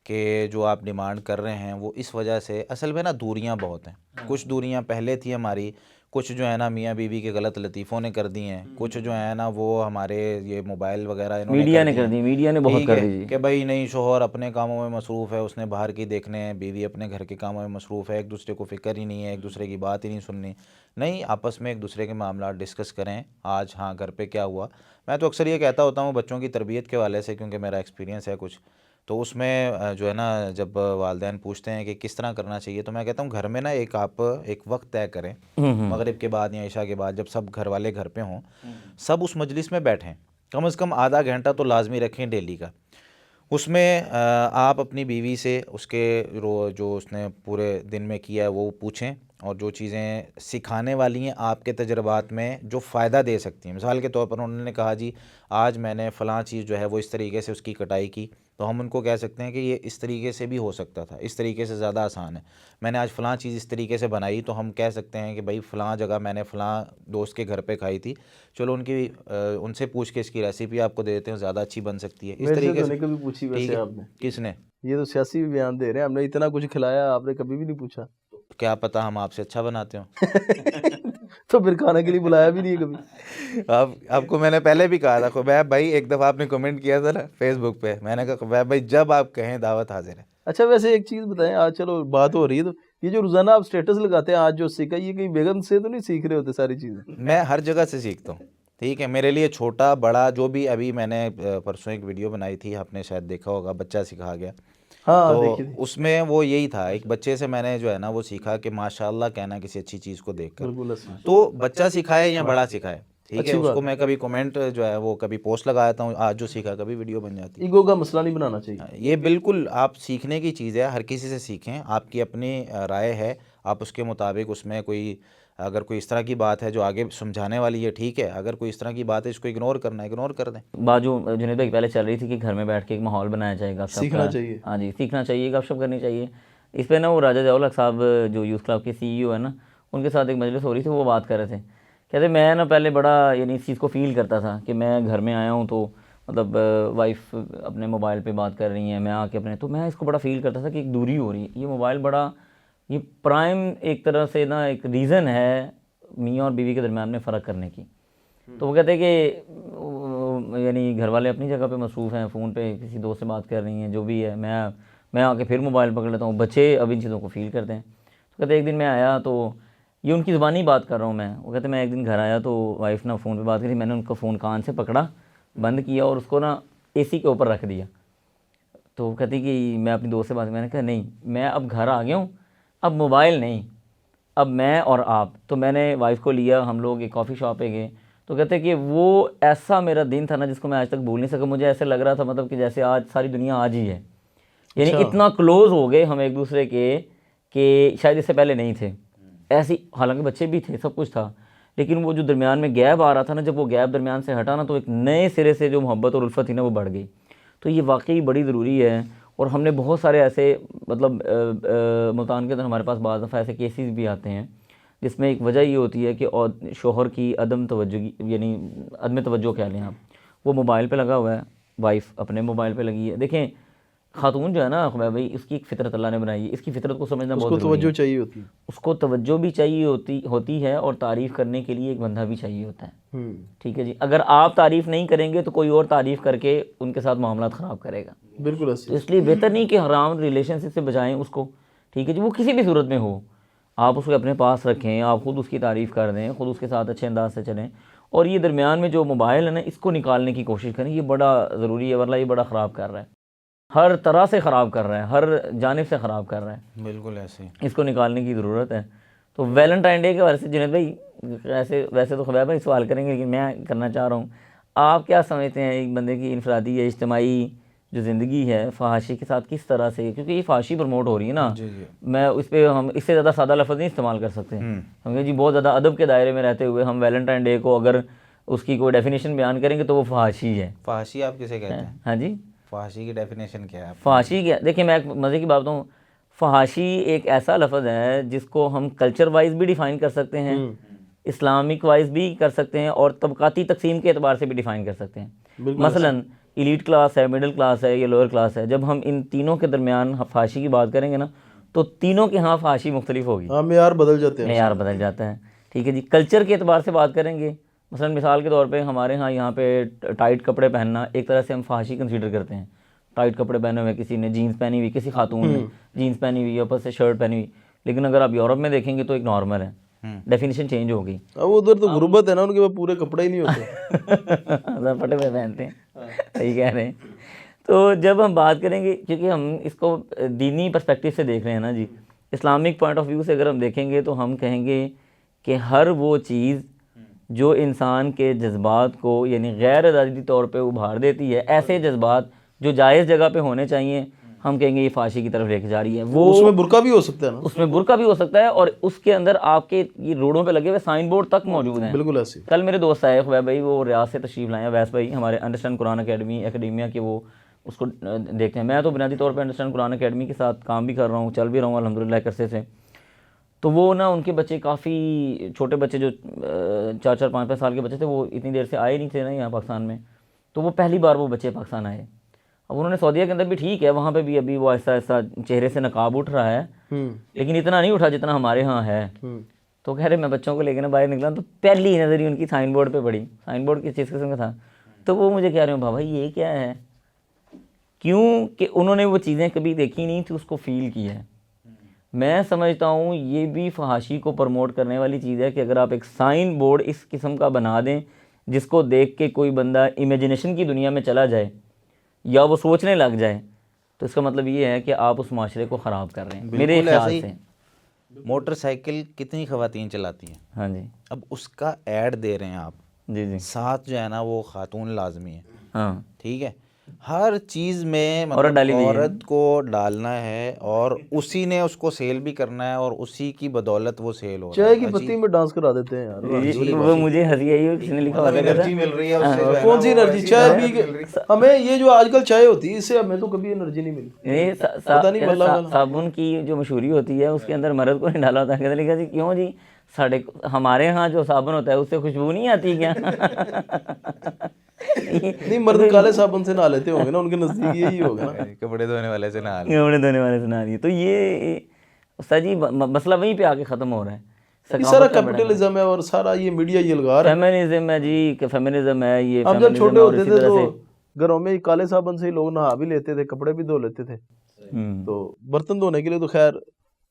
کہ جو آپ ڈیمانڈ کر رہے ہیں وہ اس وجہ سے، اصل میں نا دوریاں بہت ہیں، کچھ دوریاں پہلے تھی ہماری، کچھ جو ہے نا میاں بیوی کے غلط لطیفوں نے کر دی ہیں، کچھ جو ہے نا وہ ہمارے یہ موبائل وغیرہ میڈیا نے کر دی، میڈیا نے بہت کر دی کہ بھائی نہیں شوہر اپنے کاموں میں مصروف ہے، اس نے باہر کی دیکھنے ہیں، بیوی اپنے گھر کے کاموں میں مصروف ہے، ایک دوسرے کو فکر ہی نہیں ہے، ایک دوسرے کی بات ہی نہیں سننی، نہیں آپس میں ایک دوسرے کے معاملات ڈسکس کریں، آج ہاں گھر پہ کیا ہوا۔ میں تو اکثر یہ کہتا ہوتا ہوں بچوں کی تربیت کے حوالے سے، کیونکہ میرا ایکسپیرینس ہے کچھ، تو اس میں جو ہے نا جب والدین پوچھتے ہیں کہ کس طرح کرنا چاہیے تو میں کہتا ہوں گھر میں نا آپ ایک وقت طے کریں، مغرب کے بعد یا عشاء کے بعد، جب سب گھر والے گھر پہ ہوں، سب اس مجلس میں بیٹھیں، کم از کم آدھا گھنٹہ تو لازمی رکھیں ڈیلی کا، اس میں آپ اپنی بیوی سے اس کے جو اس نے پورے دن میں کیا ہے وہ پوچھیں، اور جو چیزیں سکھانے والی ہیں آپ کے تجربات میں جو فائدہ دے سکتی ہیں، مثال کے طور پر انہوں نے کہا جی آج میں نے فلاں چیز جو ہے وہ اس طریقے سے اس کی کٹائی کی، تو ہم ان کو کہہ سکتے ہیں کہ یہ اس طریقے سے بھی ہو سکتا تھا، اس طریقے سے زیادہ آسان ہے، میں نے آج فلاں چیز اس طریقے سے بنائی، تو ہم کہہ سکتے ہیں کہ بھائی فلاں جگہ میں نے فلاں دوست کے گھر پہ کھائی تھی، چلو ان سے پوچھ کے اس کی ریسیپی آپ کو دے دیتے ہیں، زیادہ اچھی بن سکتی ہے، اس طریقے سے۔ کبھی پوچھی ویسے آپ نے؟ کس نے؟ یہ تو سیاسی بھی بیان دے رہے ہیں، ہم نے اتنا کچھ کھلایا آپ نے کبھی بھی نہیں پوچھا؟ کیا پتہ ہم آپ سے اچھا بناتے ہوں۔ تو پھر کھانے کے لیے بلایا بھی نہیں ہے کبھی؟ آپ کو میں نے پہلے بھی کہا تھا خبیب بھائی، ایک دفعہ آپ نے کمنٹ کیا تھا نا فیس بک پہ، میں نے کہا خبیب بھائی جب آپ کہیں دعوت حاضر ہے۔ اچھا ویسے ایک چیز بتائیں، آج چلو بات ہو رہی ہے تو یہ جو روزانہ آپ سٹیٹس لگاتے ہیں آج جو سیکھا، یہ کہیں بیگم سے تو نہیں سیکھ رہے ہوتے ساری چیزیں؟ میں ہر جگہ سے سیکھتا ہوں، ٹھیک ہے، میرے لیے چھوٹا بڑا جو بھی، ابھی میں نے پرسوں ایک ویڈیو بنائی تھی، آپ نے شاید دیکھا ہوگا، بچہ سکھا گیا، تو اس میں وہ یہی تھا، ایک بچے سے میں نے جو ہے نا وہ سیکھا کہ ماشاء اللہ کہنا کسی اچھی چیز کو دیکھ کر، تو بچہ سکھائے یا بڑا سکھائے، ٹھیک ہے. اس کو میں کبھی کومنٹ جو ہے وہ کبھی پوسٹ لگاتا ہوں, آج جو سیکھا کبھی ویڈیو بن جاتی ہے. ایگو کا مسئلہ نہیں بنانا چاہیے. یہ بالکل آپ سیکھنے کی چیز ہے, ہر کسی سے سیکھیں, آپ کی اپنی رائے ہے, آپ اس کے مطابق اس میں کوئی اگر کوئی اس طرح کی بات ہے جو آگے سمجھانے والی ہے ٹھیک ہے, اگر کوئی اس طرح کی بات ہے اس کو اگنور کرنا ہے اگنور کر دیں. بات جو جنید بھائی پہلے چل رہی تھی کہ گھر میں بیٹھ کے ایک ماحول بنایا جائے گا, سیکھنا چاہیے. ہاں جی سیکھنا چاہیے, گپ شپ کرنی چاہیے. اس پہ نا وہ راجہ ضیاء الحق صاحب جو یوتھ کلب کے سی ای او ہے نا, ان کے ساتھ ایک مجلس ہو رہی تھی, وہ بات کر رہے تھے, کہتے میں نا پہلے بڑا یعنی اس چیز کو فیل کرتا تھا کہ میں گھر میں آیا ہوں تو مطلب وائف اپنے موبائل پہ بات کر رہی ہیں, میں آ کے اپنے, تو میں اس کو بڑا فیل کرتا تھا کہ ایک دوری ہو رہی ہے. یہ موبائل بڑا یہ پرائم ایک طرح سے نا ایک ریزن ہے میاں اور بیوی کے درمیان میں فرق کرنے کی. تو وہ کہتے ہیں کہ یعنی گھر والے اپنی جگہ پہ مصروف ہیں, فون پہ کسی دوست سے بات کر رہی ہیں, جو بھی ہے, میں آ کے پھر موبائل پکڑ لیتا ہوں. بچے اب ان چیزوں کو فیل کرتے ہیں. تو کہتے ہیں ایک دن میں آیا تو یہ ان کی زبانی بات کر رہا ہوں میں, وہ کہتے ہیں میں ایک دن گھر آیا تو وائف نا فون پہ بات کری, میں نے ان کا فون کان سے پکڑا, بند کیا اور اس کو نا اے سی کے اوپر رکھ دیا. تو وہ کہتی کہ میں اپنی دوست سے بات, میں نے کہا نہیں میں اب گھر آ گیا ہوں, اب موبائل نہیں, اب میں اور آپ. تو میں نے وائف کو لیا, ہم لوگ ایک کافی شاپ پہ گئے. تو کہتے ہیں کہ وہ ایسا میرا دن تھا نا جس کو میں آج تک بھول نہیں سکا. مجھے ایسے لگ رہا تھا مطلب کہ جیسے آج ساری دنیا آج ہی ہے, یعنی اتنا کلوز ہو گئے ہم ایک دوسرے کے کہ شاید اس سے پہلے نہیں تھے. ایسی حالانکہ بچے بھی تھے, سب کچھ تھا, لیکن وہ جو درمیان میں گیپ آ رہا تھا نا, جب وہ گیپ درمیان سے ہٹا نا تو ایک نئے سرے سے جو محبت اور الفت تھی نا وہ بڑھ گئی. تو یہ واقعی بڑی ضروری ہے. اور ہم نے بہت سارے ایسے مطلب ملتان کے اندر ہمارے پاس بعض دفعہ ایسے کیسز بھی آتے ہیں جس میں ایک وجہ یہ ہوتی ہے کہ شوہر کی عدم توجہ یعنی عدم توجہ کہہ لیں آپ, وہ موبائل پہ لگا ہوا ہے, وائف اپنے موبائل پہ لگی ہے. دیکھیں خاتون جو ہے نا خبیب بھائی, اس کی ایک فطرت اللہ نے بنائی ہے, اس کی فطرت کو سمجھنا بہت ضروری ہے. توجہ چاہیے ہوتی ہے, اس کو توجہ بھی چاہیے ہوتی ہے, اور تعریف کرنے کے لیے ایک بندہ بھی چاہیے ہوتا ہے. ٹھیک ہے جی, اگر آپ تعریف نہیں کریں گے تو کوئی اور تعریف کر کے ان کے ساتھ معاملات خراب کرے گا. بالکل. تو اس لیے بہتر نہیں کہ حرام ریلیشن شپ سے بچائیں اس کو. ٹھیک ہے جی, وہ کسی بھی صورت میں ہو, آپ اس کو اپنے پاس رکھیں, آپ خود اس کی تعریف کر دیں, خود اس کے ساتھ اچھے انداز سے چلیں. اور یہ درمیان میں جو موبائل ہے نا, اس کو نکالنے کی کوشش کریں, یہ بڑا ضروری ہے, ورنہ یہ بڑا خراب کر رہا ہے, ہر طرح سے خراب کر رہا ہے, ہر جانب سے خراب کر رہا ہے. بالکل ایسے اس کو نکالنے کی ضرورت ہے. تو ویلنٹائن ڈے کے حوالے سے جنید بھائی ویسے تو خبیب بھائی سوال کریں گے, لیکن میں کرنا چاہ رہا ہوں, آپ کیا سمجھتے ہیں ایک بندے کی انفرادی یا اجتماعی جو زندگی ہے فحاشی کے ساتھ کس طرح سے, کیونکہ یہ فحاشی پروموٹ ہو رہی ہے نا, میں اس پہ ہم اس سے زیادہ سادہ لفظ نہیں استعمال کر سکتے کیونکہ جی بہت زیادہ ادب کے دائرے میں رہتے ہوئے ہم ویلنٹائن ڈے کو اگر اس کی کوئی ڈیفینیشن بیان کریں گے تو وہ فحاشی ہے. فحاشی آپ کسے کہتے ہیں؟ ہاں جی, فحاشی کی ڈیفینیشن کیا ہے؟ فحاشی کیا, دیکھیں میں ایک مزے کی بات بتاؤں, فحاشی ایک ایسا لفظ ہے جس کو ہم کلچر وائز بھی ڈیفائن کر سکتے ہیں, اسلامک وائز بھی کر سکتے ہیں, اور طبقاتی تقسیم کے اعتبار سے بھی ڈیفائن کر سکتے ہیں. مثلاً ایلیٹ کلاس ہے, مڈل کلاس ہے یا لوئر کلاس ہے, جب ہم ان تینوں کے درمیان فحاشی کی بات کریں گے نا تو تینوں کے ہاں فحاشی مختلف ہوگی, معیار بدل جاتے ہیں, معیار بدل جاتا ہے. ٹھیک ہے جی, کلچر کے اعتبار سے بات کریں گے, مثلا مثال کے طور پہ ہمارے ہاں یہاں پہ ٹائٹ کپڑے پہننا ایک طرح سے ہم فحاشی کنسیڈر کرتے ہیں. ٹائٹ کپڑے پہنے ہوئے, کسی نے جینس پہنی ہوئی, کسی خاتون نے جینس پہنی ہوئی, اوپر سے شرٹ پہنی ہوئی, لیکن اگر آپ یورپ میں دیکھیں گے تو ایک نارمل ہے, ڈیفینیشن چینج ہو گئی. اب ادھر تو غربت ہے نا, ان کے پاس پورے کپڑے ہی نہیں ہوتے, پھٹے ہوئے پہنتے ہیں, صحیح کہہ رہے ہیں. تو جب ہم بات کریں گے, کیونکہ ہم اس کو دینی پرسپیکٹیو سے دیکھ رہے ہیں نا جی, اسلامک پوائنٹ آف ویو سے اگر ہم دیکھیں گے تو ہم کہیں گے کہ ہر وہ چیز جو انسان کے جذبات کو یعنی غیر ارادی طور پہ ابھار دیتی ہے, ایسے جذبات جو جائز جگہ پہ ہونے چاہیے, ہم کہیں گے یہ فحاشی کی طرف لے کے جا رہی ہے. وہ اس میں برقع بھی ہو سکتا ہے نا, اس میں برقع بھی ہو سکتا ہے, اور اس کے اندر آپ کے یہ روڈوں پہ لگے ہوئے سائن بورڈ تک موجود ہیں. بالکل ایسے. کل میرے دوست آئے خبیب بھائی, وہ ریاض سے تشریف لائے ہیں, ویس بھائی ہمارے انڈرسٹینڈ قرآن اکیڈمیا کے وہ اس کو دیکھتے ہیں. میں تو بنیادی طور پہ انڈرسٹینڈ قرآن اکیڈمی کے ساتھ کام بھی کر رہا ہوں, چل بھی رہا ہوں الحمدللہ ایک عرصے سے. تو وہ نا ان کے بچے کافی چھوٹے بچے جو 4-4 5-5 سال کے بچے تھے, وہ اتنی دیر سے آئے نہیں تھے نا یہاں پاکستان میں, تو وہ پہلی بار وہ بچے پاکستان آئے. اب انہوں نے سعودیہ کے اندر بھی ٹھیک ہے, وہاں پہ بھی ابھی وہ ایسا ایسا چہرے سے نقاب اٹھ رہا ہے, لیکن اتنا نہیں اٹھا جتنا ہمارے ہاں ہے. تو کہہ رہے میں بچوں کو لے کے نا باہر نکلا تو پہلی نظر ہی ان کی سائن بورڈ پہ پڑی. سائن بورڈ کس چیز قسم کا تھا, تو وہ مجھے کہہ رہے ہیں بابا یہ کیا ہے, کیوں کہ انہوں نے وہ چیزیں کبھی دیکھی نہیں تھی, اس کو فیل کی ہے. میں سمجھتا ہوں یہ بھی فحاشی کو پروموٹ کرنے والی چیز ہے کہ اگر آپ ایک سائن بورڈ اس قسم کا بنا دیں جس کو دیکھ کے کوئی بندہ امیجنیشن کی دنیا میں چلا جائے یا وہ سوچنے لگ جائے, تو اس کا مطلب یہ ہے کہ آپ اس معاشرے کو خراب کر رہے ہیں میرے خیال سے. موٹر سائیکل کتنی خواتین چلاتی ہیں, ہاں جی, اب اس کا ایڈ دے رہے ہیں آپ, جی جی ساتھ جو ہے نا وہ خاتون لازمی ہے، ہاں، ٹھیک ہے، ہر چیز میں عورت مطلب ڈالی ہوئی ہے۔ عورت کو ڈالنا ہے، اور اسی نے اس کو سیل بھی کرنا ہے، اور اسی کی بدولت وہ سیل ہو رہا چائے ہے۔ کی بتی میں ڈانس کرا دیتے ہیں یار، وہ مجھے ہنسی آئی، کسی نے لکھا ہوا تھا انرجی مل رہی ہے اس سے، جو ہے نا کون سی وہ انرجی؟ ایسی چائے راحت پی کے مل رہی ہے۔ ہمیں یہ جو آج کل چائے ہوتی ہے اس سے ہمیں تو کبھی انرجی نہیں ملی، پتہ نہیں بلّہ والا۔ صابن کی جو مشہوری ہوتی ہے اس کے اندر مرد کو نہیں ڈالا ہوتا، کہتے لکھا جی کیوں جی، ہمارے ہاں جو صابن ہوتا ہے اس سے خوشبو نہیں آتی کیا؟ نہیں، مرد کالے صابن سے نہا لیتے ہوں گے نا، ان کے نزدیک یہی ہوگا نا۔ کپڑے دھونے والے سے نہ کپڑے دھونے والے سنا رہی ہے، تو یہ استاد جی مسئلہ وہیں پہ آ کے ختم ہو رہا ہے، یہ سارا ثقافت کا بڑا کیپٹلزم ہے اور سارا یہ میڈیا یہ لگا رہا ہے۔ فیمنزم ہے جی، کہ فیمنزم ہے، یہ ہم جب فیمنزم چھوٹے ہے، اور ہوتے اسی تھے طرح تو سے گھروں میں کالے صابن سے ہی لوگ نہا بھی لیتے تھے، کپڑے بھی دھو لیتے تھے۔ تو برتن دھونے کے لیے تو خیر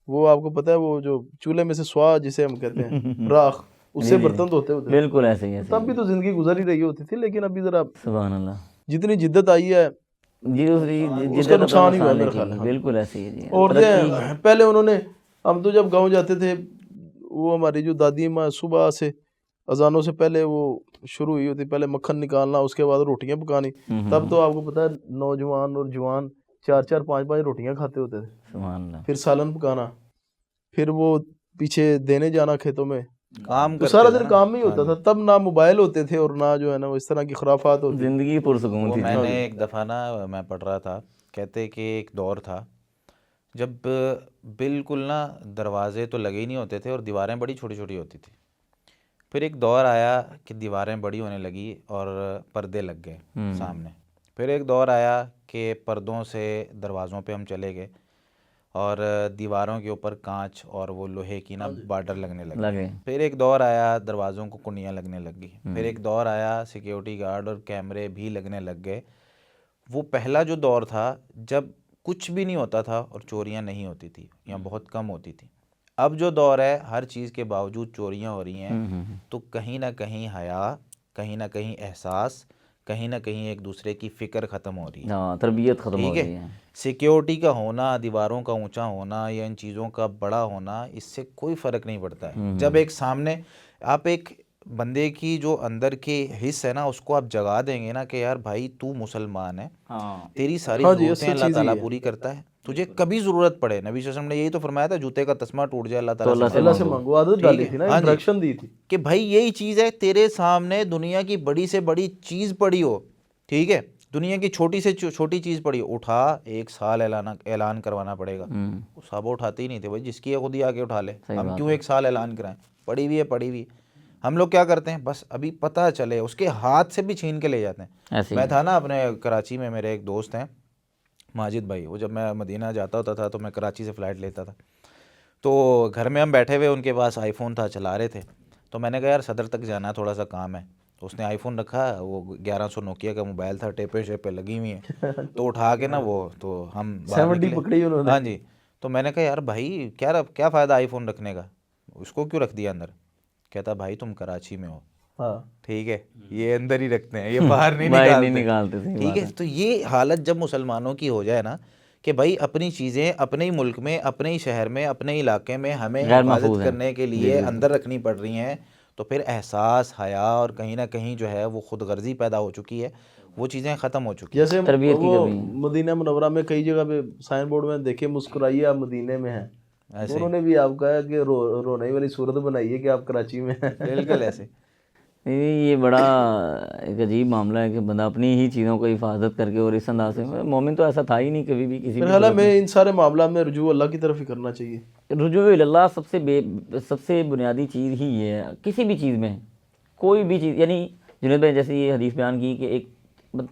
وہ آپ کو پتہ ہے، وہ جو چولہے میں سے سوا جسے ہم کہتے ہیں راکھ، اس سے برتن دھوتے ہوتے تھے۔ بالکل ایسے ہی ایسے تب بھی تو زندگی گزر ہی رہی ہوتی تھی، لیکن ابھی ذرا سبحان اللہ جتنی جدت آئی ہے جی، اس کا نقصان ہی ہوا ہے میرے خیال ہے۔ بالکل ایسے ہی جی، عورتیں پہلے انہوں نے، ہم تو جب گاؤں جاتے تھے، وہ ہماری جو دادی ماں صبح سے اذانوں سے پہلے وہ شروع ہوئی ہوتی، پہلے مکھن نکالنا، اس کے بعد روٹیاں پکانی۔ تب تو آپ کو پتہ ہے نوجوان اور جوان 4 5 روٹیاں کھاتے ہوتے تھے، سبحان اللہ، پھر سالن پکانا، پھر وہ پیچھے دینے جانا کھیتوں میں، کام تو کرتے سارا تھے دن نا۔ کام میں ہی ہوتا تھا۔ تب نہ موبائل ہوتے تھے اور نہ جو ہے نا وہ اس طرح کی خرافات ہوتی۔ زندگی پرسکون وہ تھی میں جی۔ نے ایک دفعہ نا میں پڑھ رہا تھا، کہتے کہ ایک دور تھا جب بالکل نا دروازے تو لگے ہی نہیں ہوتے تھے اور دیواریں بڑی چھوٹی چھوٹی ہوتی تھی۔ پھر ایک دور آیا کہ دیواریں بڑی ہونے لگی اور پردے لگ گئے سامنے۔ پھر ایک دور آیا کہ پردوں سے دروازوں پہ ہم چلے گئے اور دیواروں کے اوپر کانچ اور وہ لوہے کی نا بارڈر لگنے لگے۔ پھر ایک دور آیا دروازوں کو کنیاں لگنے لگ گئی۔ پھر ایک دور آیا سیکیورٹی گارڈ اور کیمرے بھی لگنے لگ گئے۔ وہ پہلا جو دور تھا جب کچھ بھی نہیں ہوتا تھا اور چوریاں نہیں ہوتی تھی یا بہت کم ہوتی تھی۔ اب جو دور ہے ہر چیز کے باوجود چوریاں ہو رہی ہیں، تو کہیں نہ کہیں حیا، کہیں نہ کہیں احساس، کہیں نہ کہیں ایک دوسرے کی فکر ختم ہو رہی ہے، ہاں، تربیت ختم ہو رہی ہے۔ سیکیورٹی کا ہونا، دیواروں کا اونچا ہونا یا ان چیزوں کا بڑا ہونا، اس سے کوئی فرق نہیں پڑتا ہے۔ جب ایک سامنے آپ ایک بندے کی جو اندر کے حص ہے نا اس کو آپ جگا دیں گے نا کہ یار بھائی تو مسلمان ہے، تیری ساری ضرورتیں اللہ تعالیٰ پوری کرتا ہے، تجھے کبھی ضرورت پڑے، نبی صلی اللہ علیہ وسلم نے یہی تو فرمایا تھا، جوتے کا تسمہ ٹوٹ جائے اللہ تعالیٰ اللہ سے مانگو، عادت ڈالی تھی نا، انسٹرکشن دی تھی کہ بھائی یہی چیز ہے، تیرے سامنے دنیا کی بڑی سے بڑی چیز پڑی ہو، ٹھیک ہے، دنیا کی چھوٹی سے چھوٹی چیز پڑی ہو، اٹھا، 1 سال اعلان کروانا پڑے گا۔ وہ صحابہ اٹھاتے ہی نہیں تھے، بھائی جس کی ہے خود ہی آ کے اٹھا لے، ہم کیوں 1 سال اعلان کرائیں، پڑی ہوئی ہے پڑی ہوئی۔ ہم لوگ کیا کرتے ہیں، بس ابھی پتہ چلے، اس کے ہاتھ سے بھی چھین کے لے جاتے ہیں۔ میں تھا نا اپنے کراچی میں، میرے ایک دوست ہیں ماجد بھائی، وہ جب میں مدینہ جاتا ہوتا تھا تو میں کراچی سے فلائٹ لیتا تھا، تو گھر میں ہم بیٹھے ہوئے، ان کے پاس آئی فون تھا، چلا رہے تھے، تو میں نے کہا یار صدر تک جانا ہے، تھوڑا سا کام ہے، تو اس نے آئی فون رکھا، وہ 1100 نوکیا کا موبائل تھا، ٹیپیں شیپیں لگی ہوئی ہیں، تو اٹھا کے نا وہ تو ہم باہر نکلے۔ ہاں جی، تو میں نے کہا یار بھائی کیا فائدہ آئی فون رکھنے کا، اس کو کیوں رکھ دیا اندر؟ کہتا بھائی تم کراچی میں ہو، ٹھیک ہے، یہ اندر ہی رکھتے ہیں، یہ باہر نہیں نکالتے، ٹھیک ہے۔ تو یہ حالت جب مسلمانوں کی ہو جائے نا کہ بھائی اپنی چیزیں اپنے ہی ملک میں، اپنے ہی شہر میں، اپنے ہی علاقے میں ہمیں حفاظت کرنے کے لیے اندر رکھنی پڑ رہی ہیں، تو پھر احساس، حیا اور کہیں نہ کہیں جو ہے وہ خود غرضی پیدا ہو چکی ہے، وہ چیزیں ختم ہو چکی ہیں۔ جیسے وہ مدینہ منورہ میں کئی جگہ پہ سائن بورڈ میں دیکھیں مسکرائیے آپ مدینے میں ہیں، انہوں نے بھی آپ کہا کہ رونے والی صورت بنائی ہے کہ آپ کراچی میں ہیں۔ بالکل ایسے یہ بڑا ایک عجیب معاملہ ہے کہ بندہ اپنی ہی چیزوں کو حفاظت کر کے، اور اس انداز سے مومن تو ایسا تھا ہی نہیں کبھی بھی کسی بھی حالانکہ میں ان سارے معاملات میں رجوع اللہ کی طرف ہی کرنا چاہیے۔ رجوع اللہ سب سے بنیادی چیز ہی یہ ہے کسی بھی چیز میں، کوئی بھی چیز، یعنی جنید بھائی جیسے یہ حدیث بیان کی کہ ایک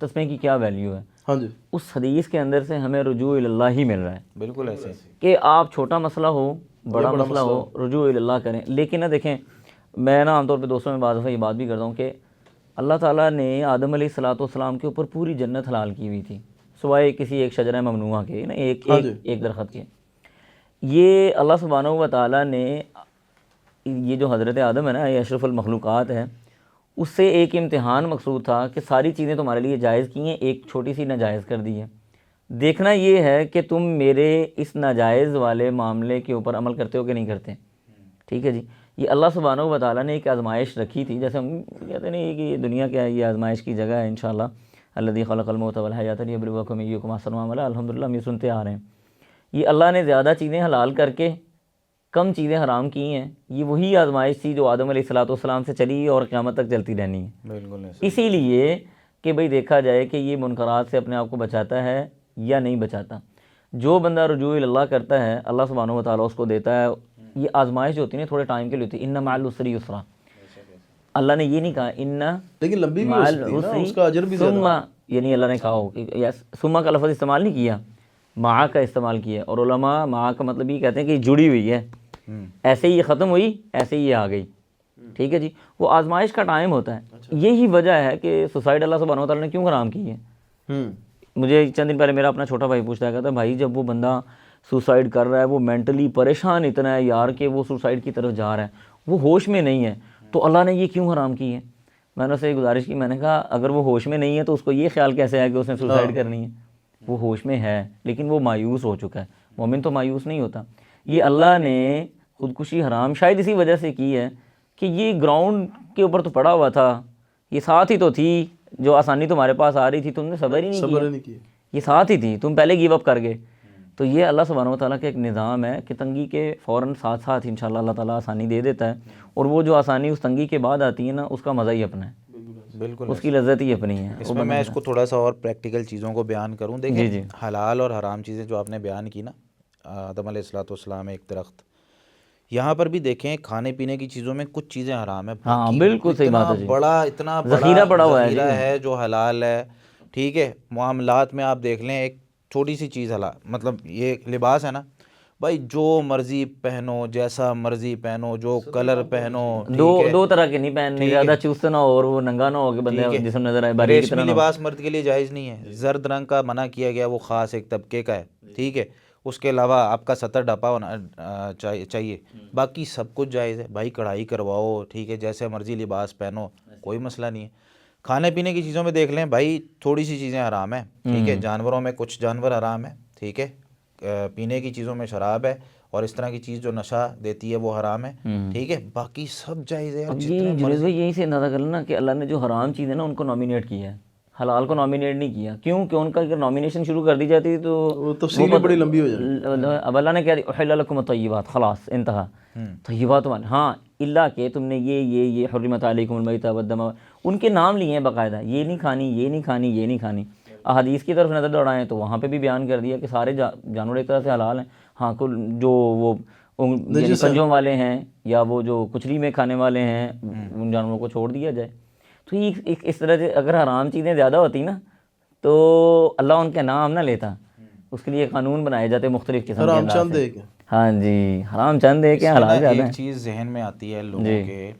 تسبیح کی کیا ویلیو ہے، ہاں جی، اس حدیث کے اندر سے ہمیں رجوع اللہ ہی مل رہا ہے۔ بالکل ایسے کہ آپ چھوٹا مسئلہ ہو، بڑا مسئلہ ہو، رجوع اللہ کریں۔ لیکن نہ دیکھیں، میں نا عام طور پہ دوستوں میں بعض دفعہ یہ بات بھی کرتا ہوں کہ اللہ تعالیٰ نے آدم علیہ الصلوۃ والسلام کے اوپر پوری جنت حلال کی ہوئی تھی، سوائے کسی ایک شجرہ ممنوعہ کے نا، ایک درخت کے۔ یہ اللہ سبحانہ و تعالیٰ نے یہ جو حضرت آدم ہے نا، یہ اشرف المخلوقات ہے، اس سے ایک امتحان مقصود تھا کہ ساری چیزیں تمہارے لیے جائز کی ہیں، ایک چھوٹی سی ناجائز کر دی ہے، دیکھنا یہ ہے کہ تم میرے اس ناجائز والے معاملے کے اوپر عمل کرتے ہو کہ نہیں کرتے، ٹھیک ہے جی۔ یہ اللہ سبحانہ و تعالیٰ نے ایک آزمائش رکھی تھی. جیسے ہم کہتے نہیں کہ یہ دنیا کیا ہے, یہ آزمائش کی جگہ ہے انشاءاللہ. الذی خلق الموت والحیات لیبلوکم ایکم احسن عملا. الحمدللہ ہم یہ سنتے آ رہے ہیں. یہ اللہ نے زیادہ چیزیں حلال کر کے کم چیزیں حرام کی ہیں. یہ وہی آزمائش تھی جو آدم علیہ السلام سے چلی اور قیامت تک چلتی رہنی ہے. بالکل. اسی لیے کہ بھئی دیکھا جائے کہ یہ منکرات سے اپنے آپ کو بچاتا ہے یا نہیں بچاتا. جو بندہ رجوع اللہ کرتا ہے اللہ سبحانہ و تعالیٰ اس کو دیتا ہے. یہ آزمائش جو ہوتی ہے تھوڑے ٹائم کے لیے ہوتی ہے. ان مع العسر یسرا. اللہ نے یہ نہیں کہا ان لیکن لمبی بھی ہو سکتی ہے نا, اس کا اجر بھی زیادہ. ثم, یعنی اللہ نے کہا ہو کہ ثم کا لفظ استعمال نہیں کیا, مع کا استعمال کیا. اور علماء مع کا مطلب یہ کہتے ہیں کہ یہ جڑی ہوئی ہے, ایسے ہی یہ ختم ہوئی ایسے ہی یہ آ گئی. ٹھیک ہے جی, وہ آزمائش کا ٹائم ہوتا ہے. یہی وجہ ہے کہ سوسائڈ اللہ سبحانہ و تعالیٰ نے کیوں حرام کی ہے. مجھے چند دن پہلے میرا اپنا چھوٹا بھائی پوچھتا ہے, کہتا ہے بھائی جب وہ بندہ سوسائڈ کر رہا ہے, وہ مینٹلی پریشان اتنا ہے یار کہ وہ سوسائڈ کی طرف جا رہا ہے, وہ ہوش میں نہیں ہے, تو اللہ نے یہ کیوں حرام کی ہے. میں نے اسے گزارش کی, میں نے کہا اگر وہ ہوش میں نہیں ہے تو اس کو یہ خیال کیسے ہے کہ اس نے سوسائڈ کرنی ہے. وہ ہوش میں ہے لیکن وہ مایوس ہو چکا ہے. مومن تو مایوس نہیں ہوتا. یہ اللہ نے خودکشی حرام شاید اسی وجہ سے کی ہے کہ یہ گراؤنڈ کے اوپر تو پڑا ہوا تھا, یہ ساتھ ہی تو تھی, جو آسانی تمہارے پاس آ رہی تھی تم نے صبر ہی نہیں کیا, یہ ساتھ ہی تھی, تم پہلے گیو اپ کر گئے. تو یہ اللہ سبحانہ و تعالیٰ کا ایک نظام ہے کہ تنگی کے فوراً ساتھ ساتھ انشاءاللہ اللہ تعالیٰ آسانی دے دیتا ہے. اور وہ جو آسانی اس تنگی کے بعد آتی ہے نا, اس کا مزہ ہی اپنا ہے, بالکل اس کی لذت ہی اپنی ہے. اس میں اس کو تھوڑا سا اور پریکٹیکل چیزوں کو بیان کروں. دیکھیں حلال اور حرام چیزیں جو آپ نے بیان کی نا, آدم علیہ السلام ایک درخت, یہاں پر بھی دیکھیں کھانے پینے کی چیزوں میں کچھ چیزیں حرام ہیں. ہاں بالکل صحیح بات ہے جی. اتنا ذخیرہ پڑا ہوا ہے جو حلال ہے. ٹھیک ہے, معاملات میں آپ دیکھ لیں ایک چھوٹی سی چیز حلال, مطلب یہ لباس ہے نا بھائی, جو مرضی پہنو, جیسا مرضی پہنو, جو کلر پہنو. دو طرح کے نہیں پہننے, زیادہ چست نہ ہو اور وہ ننگا نہ ہو کہ بندے جسم نظر آئے. ریشمی لباس مرد کے لیے جائز نہیں ہے. زرد رنگ کا منع کیا گیا, وہ خاص ایک طبقے کا ہے. ٹھیک ہے, اس کے علاوہ آپ کا سطر ڈھپا ہونا چاہیے, باقی سب کچھ جائز ہے بھائی. کڑھائی کرواؤ, ٹھیک ہے, جیسے مرضی لباس پہنو, کوئی مسئلہ نہیں ہے. کھانے پینے کی چیزوں میں دیکھ لیں بھائی, تھوڑی سی چیزیں حرام ہیں. ٹھیک ہے, جانوروں میں کچھ جانور حرام ہیں. ٹھیک ہے, پینے کی چیزوں میں شراب ہے, اور اس طرح کی چیز جو نشہ دیتی ہے وہ حرام ہے. ٹھیک ہے, باقی سب جائز ہے. یہی سے اندازہ کر لینا کہ اللہ نے جو حرام چیز ہے نا ان کو نامینیٹ کیا ہے, حلال کو نامینیٹ نہیں کیا. کیوں کہ ان کا اگر نامینیشن شروع کر دی جاتی تو تفصیل بڑی لمبی ہو جاتی. اب اللہ نے کہا احل لکم الطیبات, خلاص انتہا. طیبات ہاں اللہ کہ تم نے یہ حرمت علیکم المیتۃ والدم, ان کے نام لیے ہیں باقاعدہ, یہ نہیں کھانی, یہ نہیں کھانی, یہ نہیں کھانی. احادیث کی طرف نظر دوڑائیں تو وہاں پہ بھی بیان کر دیا کہ سارے جانور ایک طرح سے حلال ہیں. ہاں جو وہ پنجوں والے ہیں یا وہ جو کچلی میں کھانے والے ہیں, ان جانوروں کو چھوڑ دیا جائے. تو یہ اس طرح سے اگر حرام چیزیں زیادہ ہوتی نا تو اللہ ان کے نام نہ لیتا, اس کے لیے قانون بنائے جاتے مختلف قسم کے. حرام چند ایک ہے. ہاں جی, حرام چند ایک ہے, حلال زیادہ ہے. ایک چیز ذہن میں آتی ہے لوگوں کے,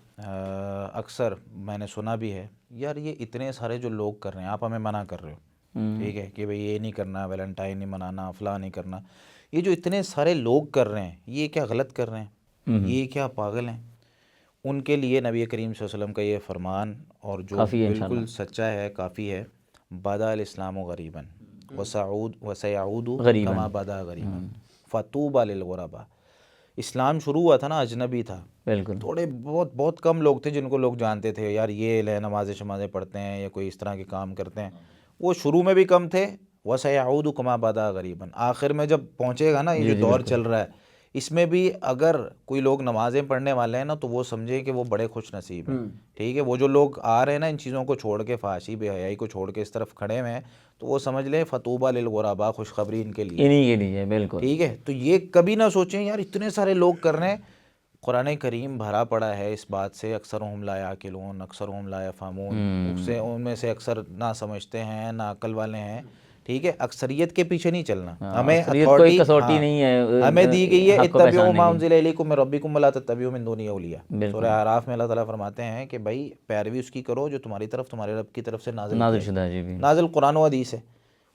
اکثر میں نے سنا بھی ہے, یار یہ اتنے سارے جو لوگ کر رہے ہیں, آپ ہمیں منع کر رہے ہو. ٹھیک ہے کہ بھئی یہ نہیں کرنا, ویلنٹائن نہیں منانا, فلاں نہیں کرنا. یہ جو اتنے سارے لوگ کر رہے ہیں, یہ کیا غلط کر رہے ہیں, یہ کیا پاگل ہیں؟ ان کے لیے نبی کریم صلی اللہ علیہ وسلم کا یہ فرمان, اور جو بالکل سچا ہے, کافی ہے. بدا الاسلام غریبا وسیعود کما بدا غریبا فطوبی للغرباء. اسلام شروع ہوا تھا نا اجنبی تھا, بالکل تھوڑے بہت کم لوگ تھے جن کو لوگ جانتے تھے, یار یہ نمازیں شمازیں پڑھتے ہیں یا کوئی اس طرح کے کام کرتے ہیں. وہ شروع میں بھی کم تھے. وسیعود کما بدا غریبا, آخر میں جب پہنچے گا نا یہ جو دور چل رہا ہے, اس میں بھی اگر کوئی لوگ نمازیں پڑھنے والے ہیں نا تو وہ سمجھیں کہ وہ بڑے خوش نصیب ہیں. ٹھیک ہے, وہ جو لوگ آ رہے ہیں نا ان چیزوں کو چھوڑ کے, فحاشی بے حیائی کو چھوڑ کے اس طرف کھڑے ہوئے ہیں, تو وہ سمجھ لیں فطوبی للغرباء, خوشخبری ان کے لیے, انہی کے لیے. بالکل ٹھیک ہے. تو یہ کبھی نہ سوچیں یار اتنے سارے لوگ کر رہے ہیں. قرآن کریم بھرا پڑا ہے اس بات سے, اکثرهم لا یعقلون اکثرهم لا یفہمون, ان میں سے اکثر نہ سمجھتے ہیں نہ عقل والے ہیں. ٹھیک ہے, اکثریت کے پیچھے نہیں چلنا, ہمیں کوئی کسوٹی نہیں ہے, ہمیں دی گئی ہے اتبعوا ما انزل الیکم من ربکم ولا تتبعوا من دونہ اولیاء. سورہ اعراف میں اللہ تعالیٰ فرماتے ہیں کہ بھائی پیروی اس کی کرو جو تمہاری طرف تمہارے رب کی طرف سے نازل شدہ ہے. نازل قرآن و حدیث ہے.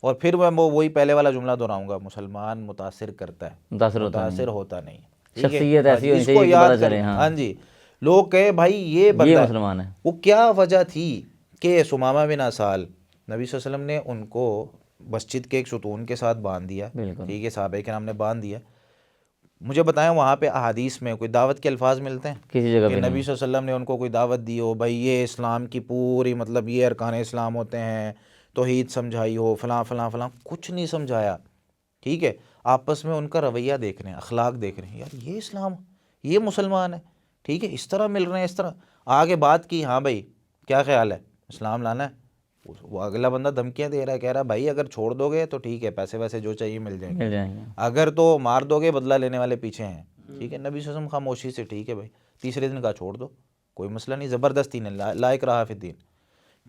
اور پھر میں وہی پہلے والا جملہ دہراؤں گا, مسلمان متاثر کرتا ہے, متاثر ہوتا نہیں. شخصیت ایسی ہونی چاہیے کہ پتہ چلے. ہاں جی, لوگ کہے بھائی یہ بندہ مسلمان ہے. وہ کیا وجہ تھی کہ ثمامہ بن اسال, نبی صلی اللہ علیہ وسلم نے ان کو مسجد کے ایک ستون کے ساتھ باندھ دیا. ٹھیک ہے, صحابہ کرام نے باندھ دیا. مجھے بتائیں وہاں پہ احادیث میں کوئی دعوت کے الفاظ ملتے ہیں کسی جگہ کہ پہ نبی نہیں. صلی اللہ علیہ وسلم نے ان کو کوئی دعوت دی ہو بھائی یہ اسلام کی پوری مطلب یہ ارکان اسلام ہوتے ہیں, توحید سمجھائی ہو, فلاں فلاں فلاں, کچھ نہیں سمجھایا. ٹھیک ہے, آپس میں ان کا رویہ دیکھ رہے ہیں, اخلاق دیکھ رہے ہیں, یار یہ اسلام, یہ مسلمان ہے, ٹھیک ہے, اس طرح مل رہے ہیں, اس طرح آگے بات کی, ہاں بھائی کیا خیال ہے, اسلام لانا ہے. وہ اگلا بندہ دھمکیاں دے رہا ہے, کہہ رہا ہے بھائی اگر چھوڑ دو گے تو ٹھیک ہے, پیسے ویسے جو چاہیے مل جائیں مل گے, جائیں گے. اگر تو مار دو گے بدلہ لینے والے پیچھے ہیں. ٹھیک ہے, نبی صلی اللہ علیہ وسلم خاموشی سے, ٹھیک ہے بھائی, تیسرے دن کہا چھوڑ دو, کوئی مسئلہ نہیں, زبردستی نہیں, لا اکراہ فی الدین.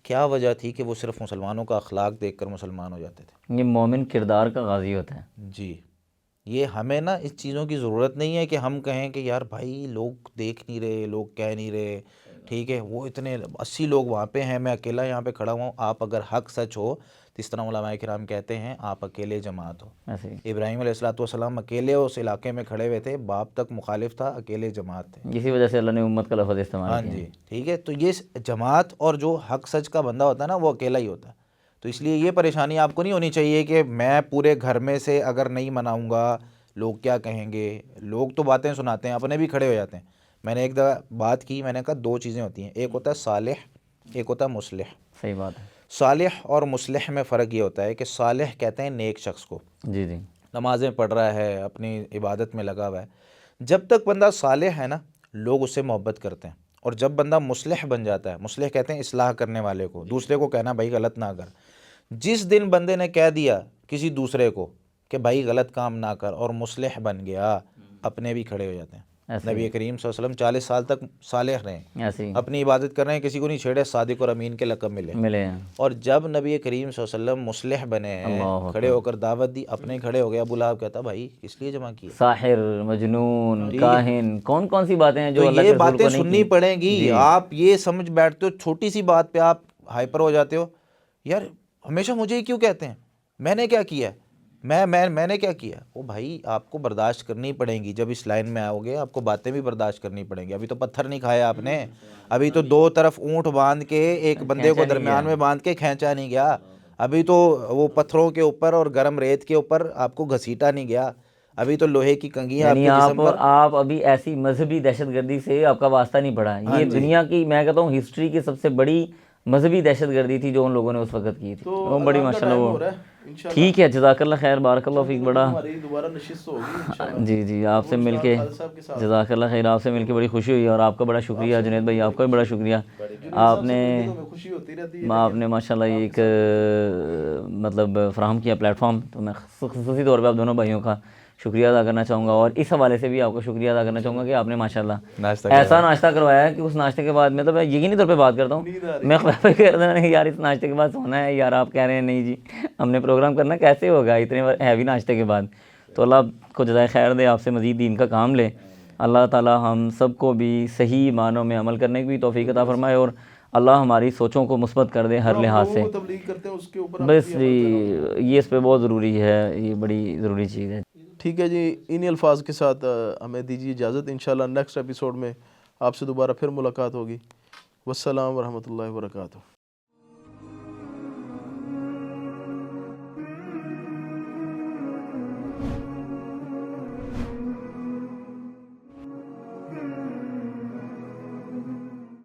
کیا وجہ تھی کہ وہ صرف مسلمانوں کا اخلاق دیکھ کر مسلمان ہو جاتے تھے. یہ مومن کردار کا غازی ہوتا ہے. جی, یہ ہمیں نا اس چیزوں کی ضرورت نہیں ہے کہ ہم کہیں کہ یار بھائی لوگ دیکھ نہیں رہے, لوگ کہہ نہیں رہے, ٹھیک ہے, وہ اتنے 80 لوگ وہاں پہ ہیں, میں اکیلا یہاں پہ کھڑا ہوں. آپ اگر حق سچ ہو تو اس طرح علماء کرام کہتے ہیں آپ اکیلے جماعت ہو. ایسے ہی ابراہیم علیہ السلام اکیلے اس علاقے میں کھڑے ہوئے تھے, باپ تک مخالف تھا, اکیلے جماعت تھے. اسی وجہ سے اللہ نے امت کا لفظ استعمال ہاں کیا. جی, ٹھیک ہے, تو یہ جماعت اور جو حق سچ کا بندہ ہوتا ہے نا وہ اکیلا ہی ہوتا ہے. تو اس لیے یہ پریشانی آپ کو نہیں ہونی چاہیے کہ میں پورے گھر میں سے اگر نہیں مناؤں گا لوگ کیا کہیں گے. لوگ تو باتیں سناتے ہیں, اپنے بھی کھڑے ہو جاتے ہیں. میں نے ایک دفعہ بات کی, میں نے کہا دو چیزیں ہوتی ہیں, ایک ہوتا ہے صالح, ایک ہوتا ہے مصلح. صحیح بات ہے. صالح اور مصلح میں فرق یہ ہوتا ہے کہ صالح کہتے ہیں نیک شخص کو, جی جی. نمازیں پڑھ رہا ہے, اپنی عبادت میں لگا ہوا ہے. جب تک بندہ صالح ہے نا لوگ اس سے محبت کرتے ہیں. اور جب بندہ مصلح بن جاتا ہے, مصلح کہتے ہیں اصلاح کرنے والے کو, دوسرے کو کہنا بھائی غلط نہ کر. جس دن بندے نے کہہ دیا کسی دوسرے کو کہ بھائی غلط کام نہ کر اور مصلح بن گیا, اپنے بھی کھڑے ہو جاتے ہیں. ایسے نبی کریم صلی اللہ علیہ وسلم 40 سال تک صالح رہے, ایسے ہی اپنی عبادت کر رہے ہیں, کسی کو نہیں چھیڑے, صادق اور امین کے لقب ملے. ملے ہیں. اور جب نبی کریم صلی اللہ علیہ وسلم مصلح بنے ہیں, اللہ کھڑے ہو کر دعوت دی, اپنے کھڑے ہو گیا. ابو لہب کہتا بھائی اس لیے جمع کیا. ساحر, مجنون, کاہن, کون کون سی باتیں ہیں جو تو اللہ یہ کے رسول باتیں کو نہیں سننی کی. پڑیں گی. آپ یہ سمجھ بیٹھتے ہو, چھوٹی سی بات پہ آپ ہائپر ہو جاتے ہو, یار ہمیشہ مجھے ہی کیوں کہتے ہیں, میں نے کیا کیا ہے, میں نے کیا کیا. وہ بھائی آپ کو برداشت کرنی پڑیں گی, جب اس لائن میں آؤ گے آپ کو باتیں بھی برداشت کرنی پڑیں گی. ابھی تو پتھر نہیں کھایا آپ نے, ابھی تو دو طرف اونٹ باندھ کے ایک بندے کو درمیان میں باندھ کے کھینچا نہیں گیا, ابھی تو وہ پتھروں کے اوپر اور گرم ریت کے اوپر آپ کو گھسیٹا نہیں گیا, ابھی تو لوہے کی کنگھیاں آپ یعنی کے جسم پر. آپ ابھی ایسی مذہبی دہشت گردی سے آپ کا واسطہ نہیں پڑا. یہ دنیا کی میں کہتا ہوں ہسٹری کی سب سے بڑی مذہبی دہشت گردی تھی جو ان لوگوں نے اس وقت کی تھی. وہ بڑی ماشاء اللہ. وہ ٹھیک ہے, جزاک اللہ خیر, بارک اللہ فیک. بڑا جی جی, آپ سے مل کے جزاک اللہ خیر, آپ سے مل کے بڑی خوشی ہوئی. اور آپ کا بڑا شکریہ جنید بھائی, آپ کا بھی بڑا شکریہ. آپ نے ماشاء اللہ ایک مطلب فراہم کیا پلیٹ فارم, تو میں خصوصی طور پہ آپ دونوں بھائیوں کا شکریہ ادا کرنا چاہوں گا. اور اس حوالے سے بھی آپ کا شکریہ ادا کرنا چاہوں گا کہ آپ نے ماشاءاللہ ایسا ناشتہ کروایا ہے کہ اس ناشتے کے بعد میں تو میں یقینی طور پہ بات کرتا ہوں, میں خدا کہہ رہا ہوں کہ یار اس ناشتے کے بعد سونا ہے, یار آپ کہہ رہے ہیں نہیں جی ہم نے پروگرام کرنا, کیسے ہوگا اتنے ہیوی ناشتے کے بعد. تو اللہ کو جزائے خیر دے, آپ سے مزید دین کا کام لے. اللہ تعالی ہم سب کو بھی صحیح معنوں میں عمل کرنے کی بھی توفیق عطا فرمائے, اور اللہ ہماری سوچوں کو مثبت کر دے ہر لحاظ سے. بس جی یہ اس پہ بہت ضروری ہے, یہ بڑی ضروری چیز ہے. ٹھیک ہے جی, انہی الفاظ کے ساتھ ہمیں دیجیے اجازت. انشاءاللہ نیکسٹ ایپیسوڈ میں آپ سے دوبارہ پھر ملاقات ہوگی. والسلام ورحمۃ اللہ وبرکاتہ.